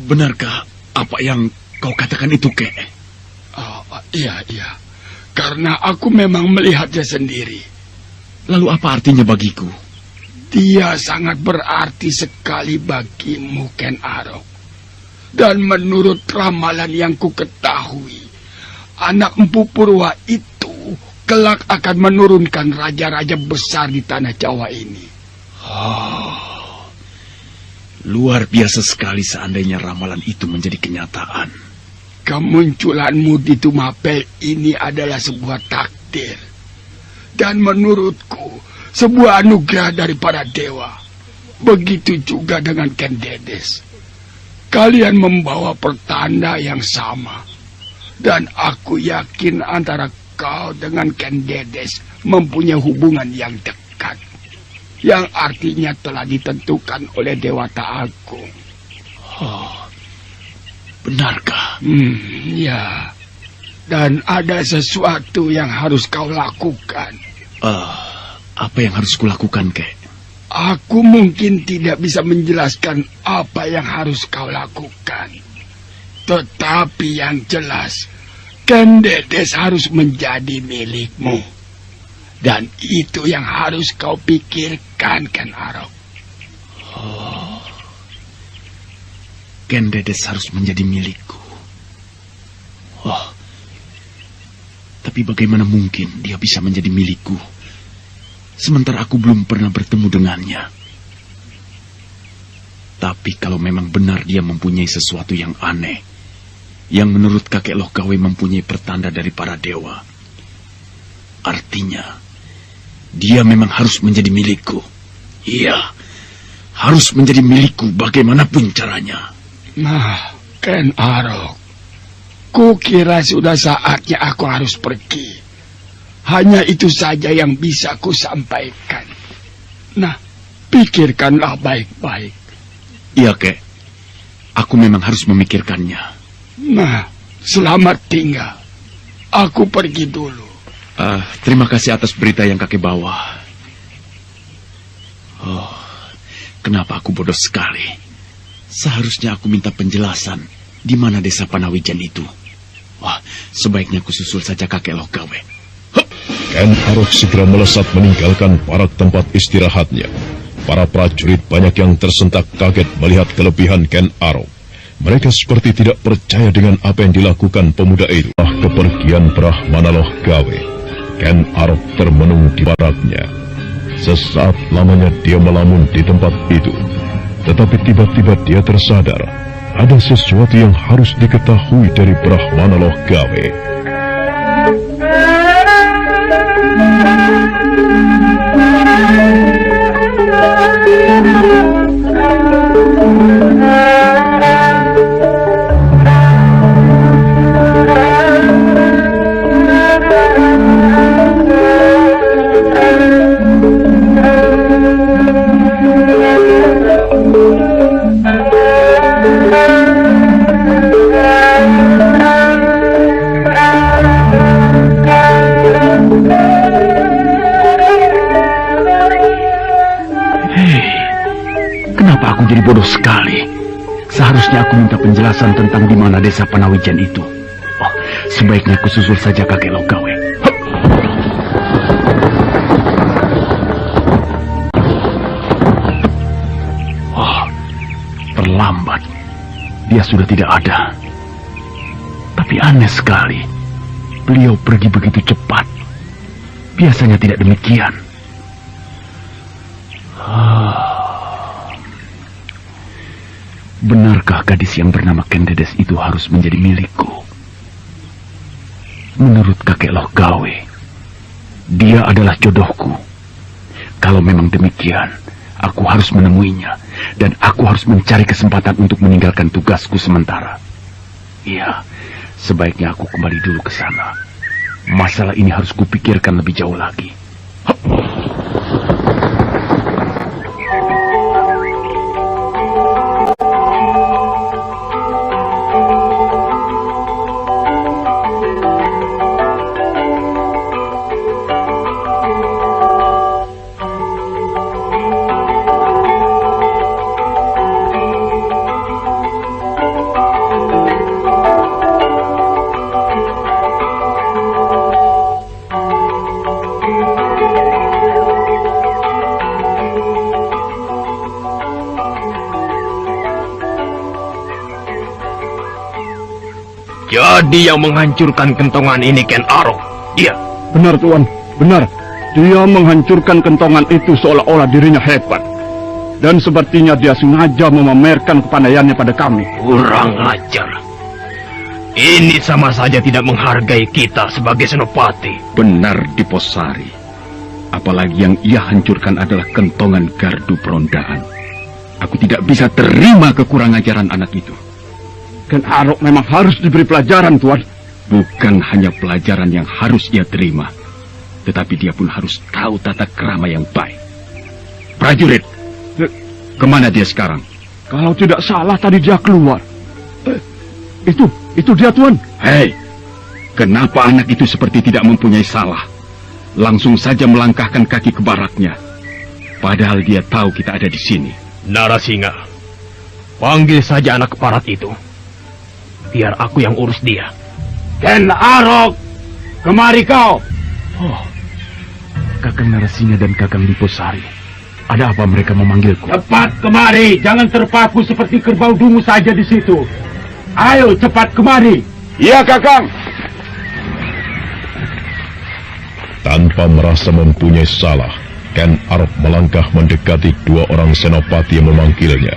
Benarkah apa yang kau katakan itu, Kek? Iya. Karena aku memang melihatnya sendiri. Lalu apa artinya bagiku? Dia sangat berarti sekali bagimu, Ken Arok. Dan menurut ramalan yang ku ketahui, anak Empu Purwa itu kelak akan menurunkan raja-raja besar di tanah Jawa ini. Luar biasa sekali seandainya ramalan itu menjadi kenyataan. Kemunculanmu di Tumapel ini adalah sebuah takdir. Dan menurutku, sebuah anugerah dari para dewa. Begitu juga dengan Ken Dedes. Kalian membawa pertanda yang sama. Dan aku yakin antara kau dengan Ken Dedes mempunyai hubungan yang dekat. Yang artinya telah ditentukan oleh Dewata Agung. Benarkah? Ya. Dan ada sesuatu yang harus kau lakukan. Apa yang harus kulakukan, Kek? Aku mungkin tidak bisa menjelaskan apa yang harus kau lakukan. Tetapi yang jelas, Ken Dedes harus menjadi milikmu. Dan itu yang harus kau pikirkan, Ken Arok. Ken Dedes harus menjadi milikku. Oh, tapi bagaimana mungkin dia bisa menjadi milikku, sementara aku belum pernah bertemu dengannya. Tapi kalau memang benar dia mempunyai sesuatu yang aneh, yang menurut kakek Lokawe mempunyai pertanda dari para dewa, artinya dia memang harus menjadi milikku. Iya, harus menjadi milikku bagaimanapun caranya. Nah, Ken Arok, kukira sudah saatnya aku harus pergi. Hanya itu saja yang bisa ku sampaikan. Nah, pikirkanlah baik-baik. Iya, Kek. Aku memang harus memikirkannya. Nah, selamat tinggal. Aku pergi dulu. Terima kasih atas berita yang kakek bawa. Oh, kenapa aku bodoh sekali. Seharusnya aku minta penjelasan di mana desa Panawijan itu. Wah, sebaiknya aku susul saja kakek Lokawe. Ken Arok segera melesat meninggalkan parak tempat istirahatnya. Para prajurit banyak yang tersentak kaget melihat kelebihan Ken Arok. Mereka seperti tidak percaya dengan apa yang dilakukan pemuda itu. Setelah kepergian Brahmana Lokawe, Ken Arok termenung di baraknya. Sesaat lamanya dia melamun di tempat itu. Tetapi tiba-tiba dia tersadar ada sesuatu yang harus diketahui dari Brahmana Lokawe. Kenapa aku jadi bodoh sekali? Seharusnya aku minta penjelasan tentang di mana desa Panawijan itu. Oh, sebaiknya aku susul saja kakek Lokawe. Oh, terlambat. Dia sudah tidak ada. Tapi aneh sekali. Beliau pergi begitu cepat. Biasanya tidak demikian. Benarkah gadis yang bernama Ken Dedes itu harus menjadi milikku? Menurut kakek Lokawe, dia adalah jodohku. Kalau memang demikian, aku harus menemuinya, dan aku harus mencari kesempatan untuk meninggalkan tugasku sementara. Iya, sebaiknya aku kembali dulu ke sana. Masalah ini harus kupikirkan lebih jauh lagi. Jadi yang menghancurkan kentongan ini Ken Arok. Iya. Benar Tuan, benar. Dia menghancurkan kentongan itu seolah-olah dirinya hebat. Dan sepertinya dia sengaja memamerkan kepandaiannya pada kami. Kurang ajar. Ini sama saja tidak menghargai kita sebagai senopati. Benar Diposari. Apalagi yang ia hancurkan adalah kentongan gardu perondaan. Aku tidak bisa terima kekurang ajaran anak itu. Ken Arok memang harus diberi pelajaran, Tuan. Bukan hanya pelajaran yang harus ia terima, tetapi dia pun harus tahu tata krama yang baik. Prajurit, kemana dia sekarang? Kalau tidak salah tadi dia keluar. Itu dia, Tuan. Hei, kenapa anak itu seperti tidak mempunyai salah? Langsung saja melangkahkan kaki ke baraknya. Padahal dia tahu kita ada di sini. Narasinga, panggil saja anak keparat itu. Biar aku yang urus dia. Ken Arok, kemari kau. Oh, Kakang Narasinga dan Kakang Diposari. Ada apa mereka memanggilku? Cepat kemari, jangan terpaku seperti kerbau dungu saja di situ. Ayo cepat kemari. Iya, Kakang. Tanpa merasa mempunyai salah, Ken Arok melangkah mendekati dua orang senopati yang memanggilnya.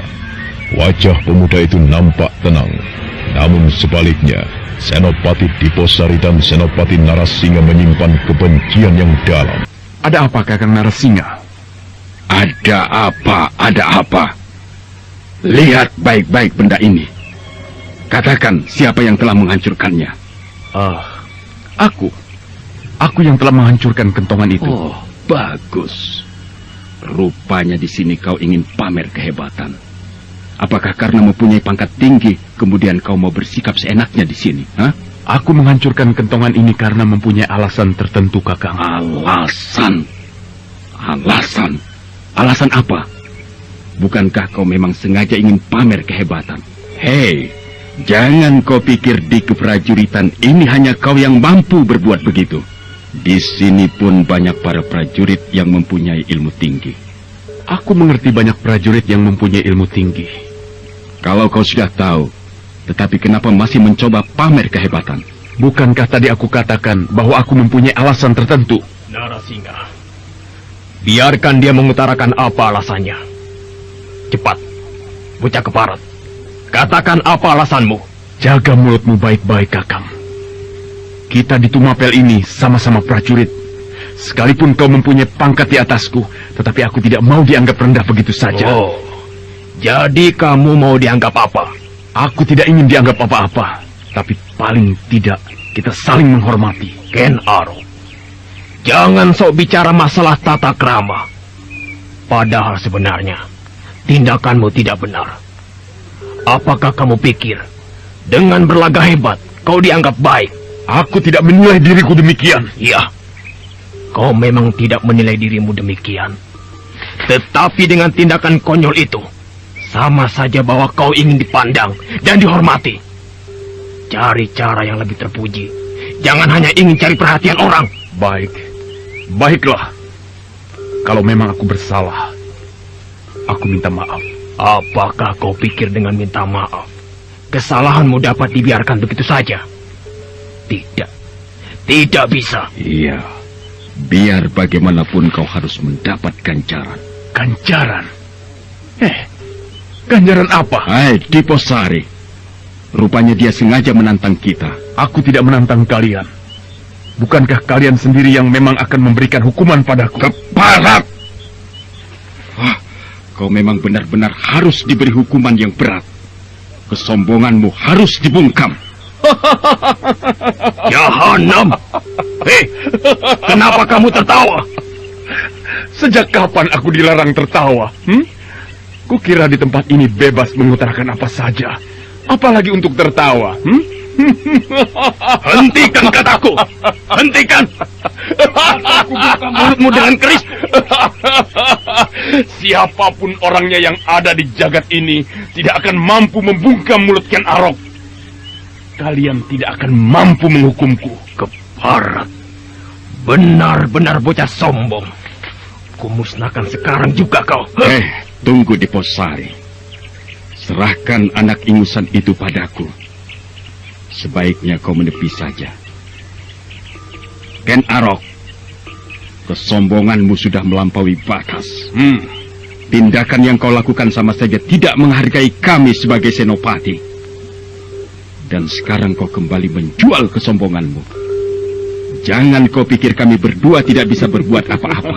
Wajah pemuda itu nampak tenang, namun sebaliknya, Senopati Diposari dan Senopati Narasingha menyimpan kebencian yang dalam. Ada apa, Kakang Narasingha? Ada apa? Lihat baik-baik benda ini. Katakan siapa yang telah menghancurkannya. Aku yang telah menghancurkan kentongan itu. Oh, bagus. Rupanya di sini kau ingin pamer kehebatan. Apakah karena mempunyai pangkat tinggi, kemudian kau mau bersikap seenaknya di sini? Hah? Aku menghancurkan kentongan ini karena mempunyai alasan tertentu, Kakang. Alasan? Alasan apa? Bukankah kau memang sengaja ingin pamer kehebatan? Hei, jangan kau pikir di keprajuritan ini hanya kau yang mampu berbuat begitu. Di sini pun banyak para prajurit yang mempunyai ilmu tinggi. Aku mengerti banyak prajurit yang mempunyai ilmu tinggi. Kalau kau sudah tahu, tetapi kenapa masih mencoba pamer kehebatan? Bukankah tadi aku katakan bahwa aku mempunyai alasan tertentu? Narasingha, biarkan dia mengutarakan apa alasannya. Cepat, bocah keparat. Katakan apa alasanmu. Jaga mulutmu baik-baik, Kakang. Kita di Tumapel ini sama-sama prajurit. Sekalipun kau mempunyai pangkat di atasku, tetapi aku tidak mau dianggap rendah begitu saja. Oh, jadi kamu mau dianggap apa? Aku tidak ingin dianggap apa-apa, tapi paling tidak kita saling menghormati. Ken Arok, jangan sok bicara masalah tata krama. Padahal sebenarnya tindakanmu tidak benar. Apakah kamu pikir dengan berlagak hebat kau dianggap baik? Aku tidak menilai diriku demikian. Iya, kau memang tidak menilai dirimu demikian. Tetapi dengan tindakan konyol itu, sama saja bahwa kau ingin dipandang dan dihormati. Cari cara yang lebih terpuji. Jangan hanya ingin cari perhatian orang. Baiklah. Kalau memang aku bersalah, aku minta maaf. Apakah kau pikir dengan minta maaf kesalahanmu dapat dibiarkan begitu saja? Tidak bisa. Iya, biar bagaimanapun kau harus mendapat ganjaran. Ganjaran? Ganjaran apa? Hai, Diposari. Rupanya dia sengaja menantang kita. Aku tidak menantang kalian. Bukankah kalian sendiri yang memang akan memberikan hukuman padaku? Keparat! Kau memang benar-benar harus diberi hukuman yang berat. Kesombonganmu harus dibungkam. Jahanam! Hei, kenapa kamu tertawa? Sejak kapan aku dilarang tertawa? Kukira di tempat ini bebas mengutarakan apa saja. Apalagi untuk tertawa. Hentikan kataku! Hentikan! Aku buka mulutmu dengan keris. Siapapun orangnya yang ada di jagat ini tidak akan mampu membungkam mulut Ken Arok. Kalian tidak akan mampu menghukumku. Keparat. Benar-benar bocah sombong. Kumusnahkan sekarang juga kau. Tunggu Diposari. Serahkan anak ingusan itu padaku. Sebaiknya kau menepi saja. Ken Arok, kesombonganmu sudah melampaui batas. Tindakan yang kau lakukan sama saja tidak menghargai kami sebagai senopati. Dan sekarang kau kembali menjual kesombonganmu. Jangan kau pikir kami berdua tidak bisa berbuat apa-apa.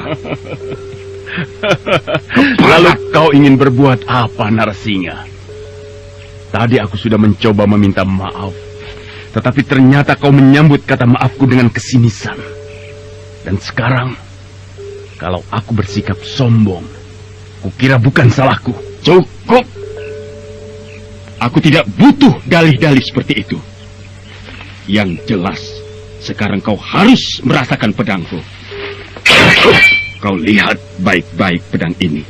Lalu kau ingin berbuat apa, Narasingha? Tadi aku sudah mencoba meminta maaf. Tetapi ternyata kau menyambut kata maafku dengan kesinisan. Dan sekarang, kalau aku bersikap sombong, kukira bukan salahku. Cukup! Aku tidak butuh dalih-dalih seperti itu. Yang jelas, sekarang kau harus merasakan pedangku. Kau lihat baik-baik pedang ini.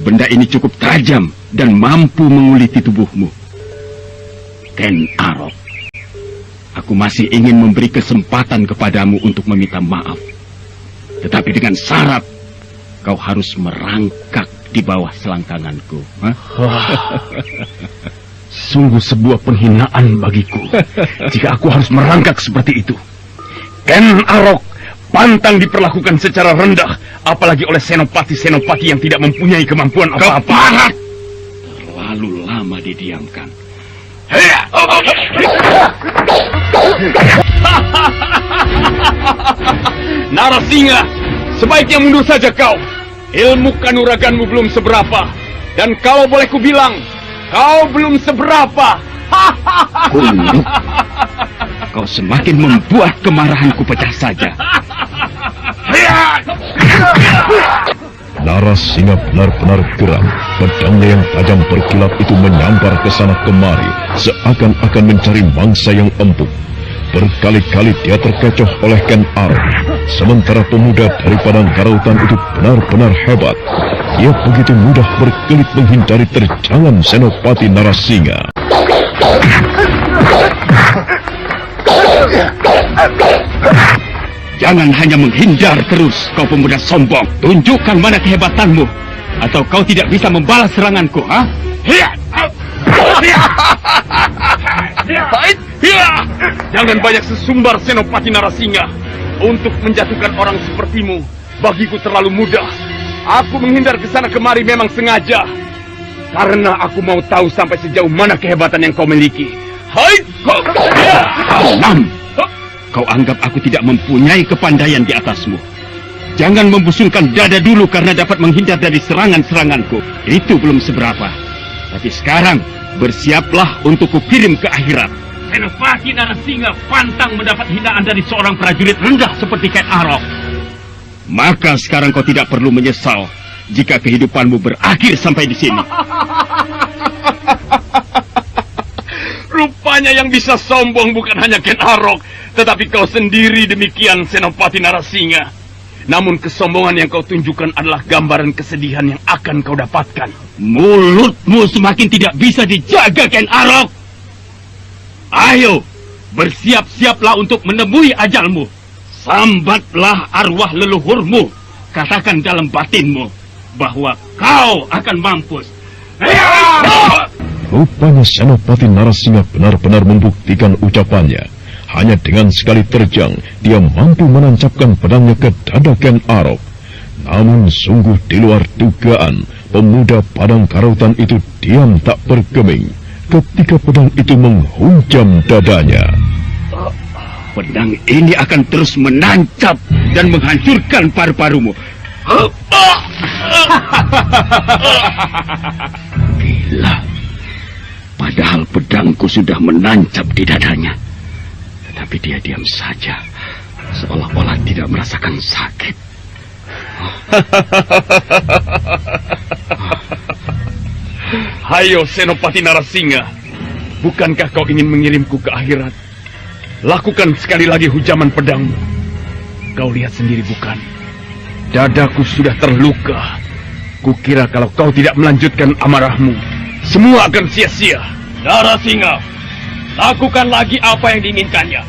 Benda ini cukup tajam dan mampu menguliti tubuhmu. Ken Arok, aku masih ingin memberi kesempatan kepadamu untuk meminta maaf. Tetapi dengan syarat, kau harus merangkak di bawah selangkanganku. Sungguh sebuah penghinaan bagiku jika aku harus merangkak seperti itu. Ken Arok pantang diperlakukan secara rendah, apalagi oleh senopati-senopati yang tidak mempunyai kemampuan apa-apa. Terlalu lama didiamkan. Narasingha, sebaiknya mundur saja kau. Ilmu kanuraganmu belum seberapa, dan kalau boleh kubilang, kau belum seberapa. Kuno, kau semakin membuat kemarahanku pecah saja. Narasingha benar-benar geram. Pedangnya yang tajam berkilat itu menyambar ke sana kemari, seakan-akan mencari mangsa yang empuk. Berkali-kali dia terkecoh oleh Ken Arok. Sementara pemuda dari padang karautan itu benar-benar hebat. Ia begitu mudah berkelit menghindari terjangan Senopati Narasingha. Jangan hanya menghindar terus, kau pemuda sombong. Tunjukkan mana kehebatanmu, atau kau tidak bisa membalas seranganku, ha? Jangan banyak sesumbar, Senopati Narasingha. Untuk menjatuhkan orang sepertimu, bagiku terlalu mudah. Aku menghindar ke sana kemari memang sengaja, karena aku mau tahu sampai sejauh mana kehebatan yang kau miliki. Kau anggap aku tidak mempunyai kepandaian di atasmu. Jangan membusungkan dada dulu karena dapat menghindar dari serangan-seranganku. Itu belum seberapa. Tapi sekarang, bersiaplah untuk kukirim ke akhirat. Senopati Narasingha pantang mendapat hinaan dari seorang prajurit rendah seperti Ken Arok. Maka sekarang kau tidak perlu menyesal jika kehidupanmu berakhir sampai di sini. Rupanya yang bisa sombong bukan hanya Ken Arok, tetapi kau sendiri demikian, Senopati Narasingha. Namun kesombongan yang kau tunjukkan adalah gambaran kesedihan yang akan kau dapatkan. Mulutmu semakin tidak bisa dijaga, Ken Arok. Ayo, bersiap-siaplah untuk menemui ajalmu. Sambatlah arwah leluhurmu. Katakan dalam batinmu bahwa kau akan mampus. Rupanya Senopati Narasingha benar-benar membuktikan ucapannya. Hanya dengan sekali terjang, dia mampu menancapkan pedangnya ke dada Ken Arok. Namun sungguh di luar dugaan, pemuda padang karautan itu diam tak bergeming ketika pedang itu menghunjam dadanya. Pedang ini akan terus menancap dan menghancurkan paru-parumu. Gila. Padahal pedangku sudah menancap di dadanya. Tetapi dia diam saja, seolah-olah tidak merasakan sakit. Hayo, Senopati Narasingha. Bukankah kau ingin mengirimku ke akhirat? Lakukan sekali lagi hujaman pedangmu. Kau lihat sendiri bukan? Dadaku sudah terluka. Kukira kalau kau tidak melanjutkan amarahmu, semua akan sia-sia. Narasingha, lakukan lagi apa yang diinginkannya.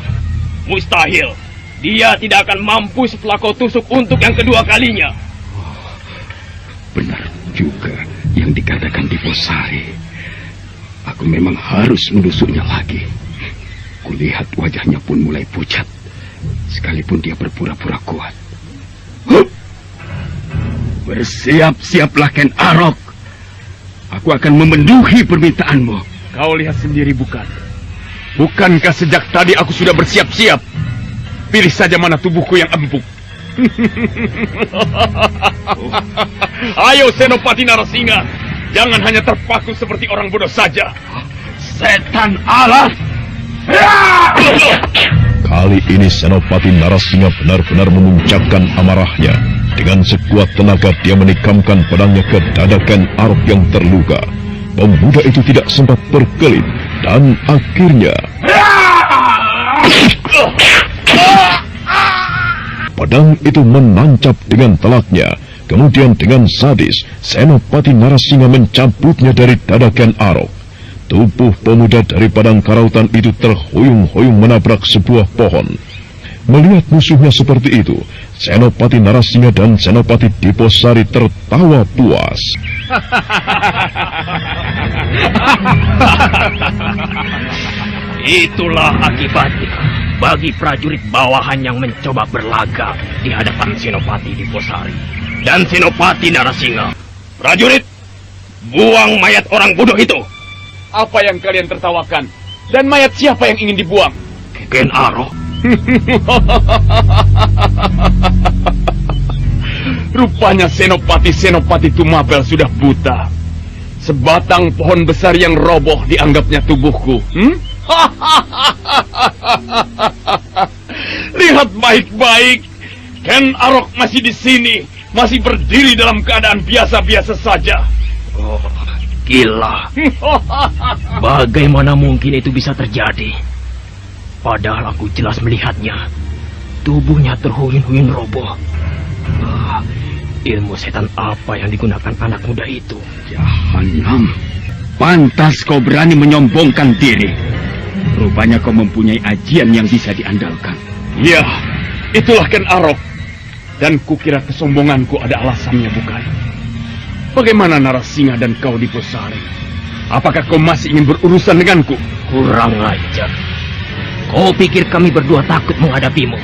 Mustahil. Dia tidak akan mampu setelah kau tusuk untuk yang kedua kalinya. Benar juga yang dikatakan Diposari. Aku memang harus menusuknya lagi. Kulihat wajahnya pun mulai pucat, sekalipun dia berpura-pura kuat. Bersiap-siaplah, Ken Arok. Aku akan memenuhi permintaanmu. Kau lihat sendiri bukan? Bukankah sejak tadi aku sudah bersiap-siap? Pilih saja mana tubuhku yang empuk. Ayo, Senopati Narasingha. Jangan hanya terpaku seperti orang bodoh saja. Setan alas! Kali ini Senopati Narasingha benar-benar memuncakkan amarahnya. Dengan sekuat tenaga dia menikamkan pedangnya ke dada Ken Arok yang terluka. Pemuda itu tidak sempat berkelit dan akhirnya pedang itu menancap dengan telaknya. Kemudian dengan sadis, Senopati Narasingha mencabutnya dari dada Ken Arok. Tubuh pemuda dari padang karautan itu terhuyung-huyung menabrak sebuah pohon. Melihat musuhnya seperti itu, Senopati Narasingha dan Senopati Diposari tertawa puas. Itulah akibatnya bagi prajurit bawahan yang mencoba berlaga di hadapan Senopati Diposari dan Senopati Narasingha. Prajurit, buang mayat orang bodoh itu. Apa yang kalian tertawakan? Dan mayat siapa yang ingin dibuang? Ken Arok. Rupanya Senopati Tumapel sudah buta. Sebatang pohon besar yang roboh dianggapnya tubuhku. Lihat baik-baik. Ken Arok masih di sini. Masih berdiri dalam keadaan biasa-biasa saja. Oh, gila. Bagaimana mungkin itu bisa terjadi? Padahal aku jelas melihatnya. Tubuhnya terhuyun-huyun roboh. Ilmu setan apa yang digunakan anak muda itu? Jahanam. Pantas kau berani menyombongkan diri. Rupanya kau mempunyai ajian yang bisa diandalkan. Ya, itulah Ken Arok. Dan kukira kesombonganku ada alasannya, bukan? Bagaimana Narasingha dan kau Diposari? Apakah kau masih ingin berurusan denganku? Kurang ajar. Kau pikir kami berdua takut menghadapimu?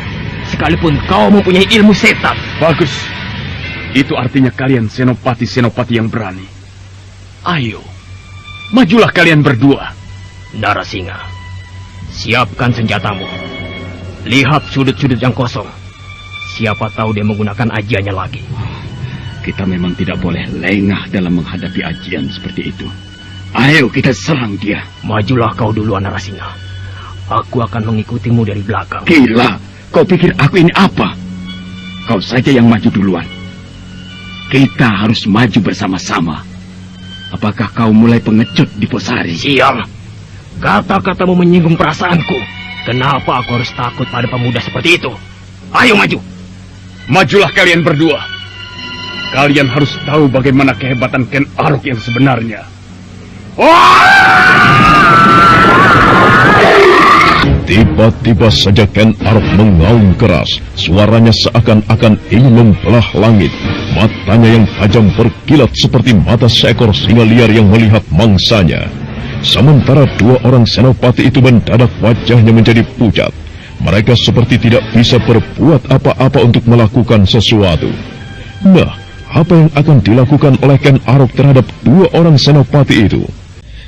Sekalipun kau mempunyai ilmu setan. Bagus. Itu artinya kalian senopati-senopati yang berani. Ayo, majulah kalian berdua. Narasingha, siapkan senjatamu. Lihat sudut-sudut yang kosong. Siapa tahu dia menggunakan ajiannya lagi. Kita memang tidak boleh lengah dalam menghadapi ajian seperti itu. Ayo kita serang dia. Majulah kau duluan, Narasingha. Aku akan mengikutimu dari belakang. Gila, kau pikir aku ini apa? Kau saja yang maju duluan. Kita harus maju bersama-sama. Apakah kau mulai pengecut Diposari? Sial. Kata-katamu menyinggung perasaanku. Kenapa aku harus takut pada pemuda seperti itu? Ayo maju. Majulah kalian berdua. Kalian harus tahu bagaimana kehebatan Ken Arok yang sebenarnya. Tiba-tiba saja Ken Arok mengaum keras. Suaranya seakan-akan ingin membelah langit. Matanya yang tajam berkilat seperti mata seekor singa liar yang melihat mangsanya. Sementara dua orang senopati itu mendadak wajahnya menjadi pucat. Mereka seperti tidak bisa berbuat apa-apa untuk melakukan sesuatu. Nah, apa yang akan dilakukan oleh Ken Arok terhadap dua orang senopati itu?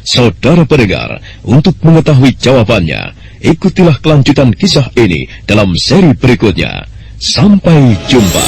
Saudara pendengar, untuk mengetahui jawabannya, ikutilah kelanjutan kisah ini dalam seri berikutnya. Sampai jumpa.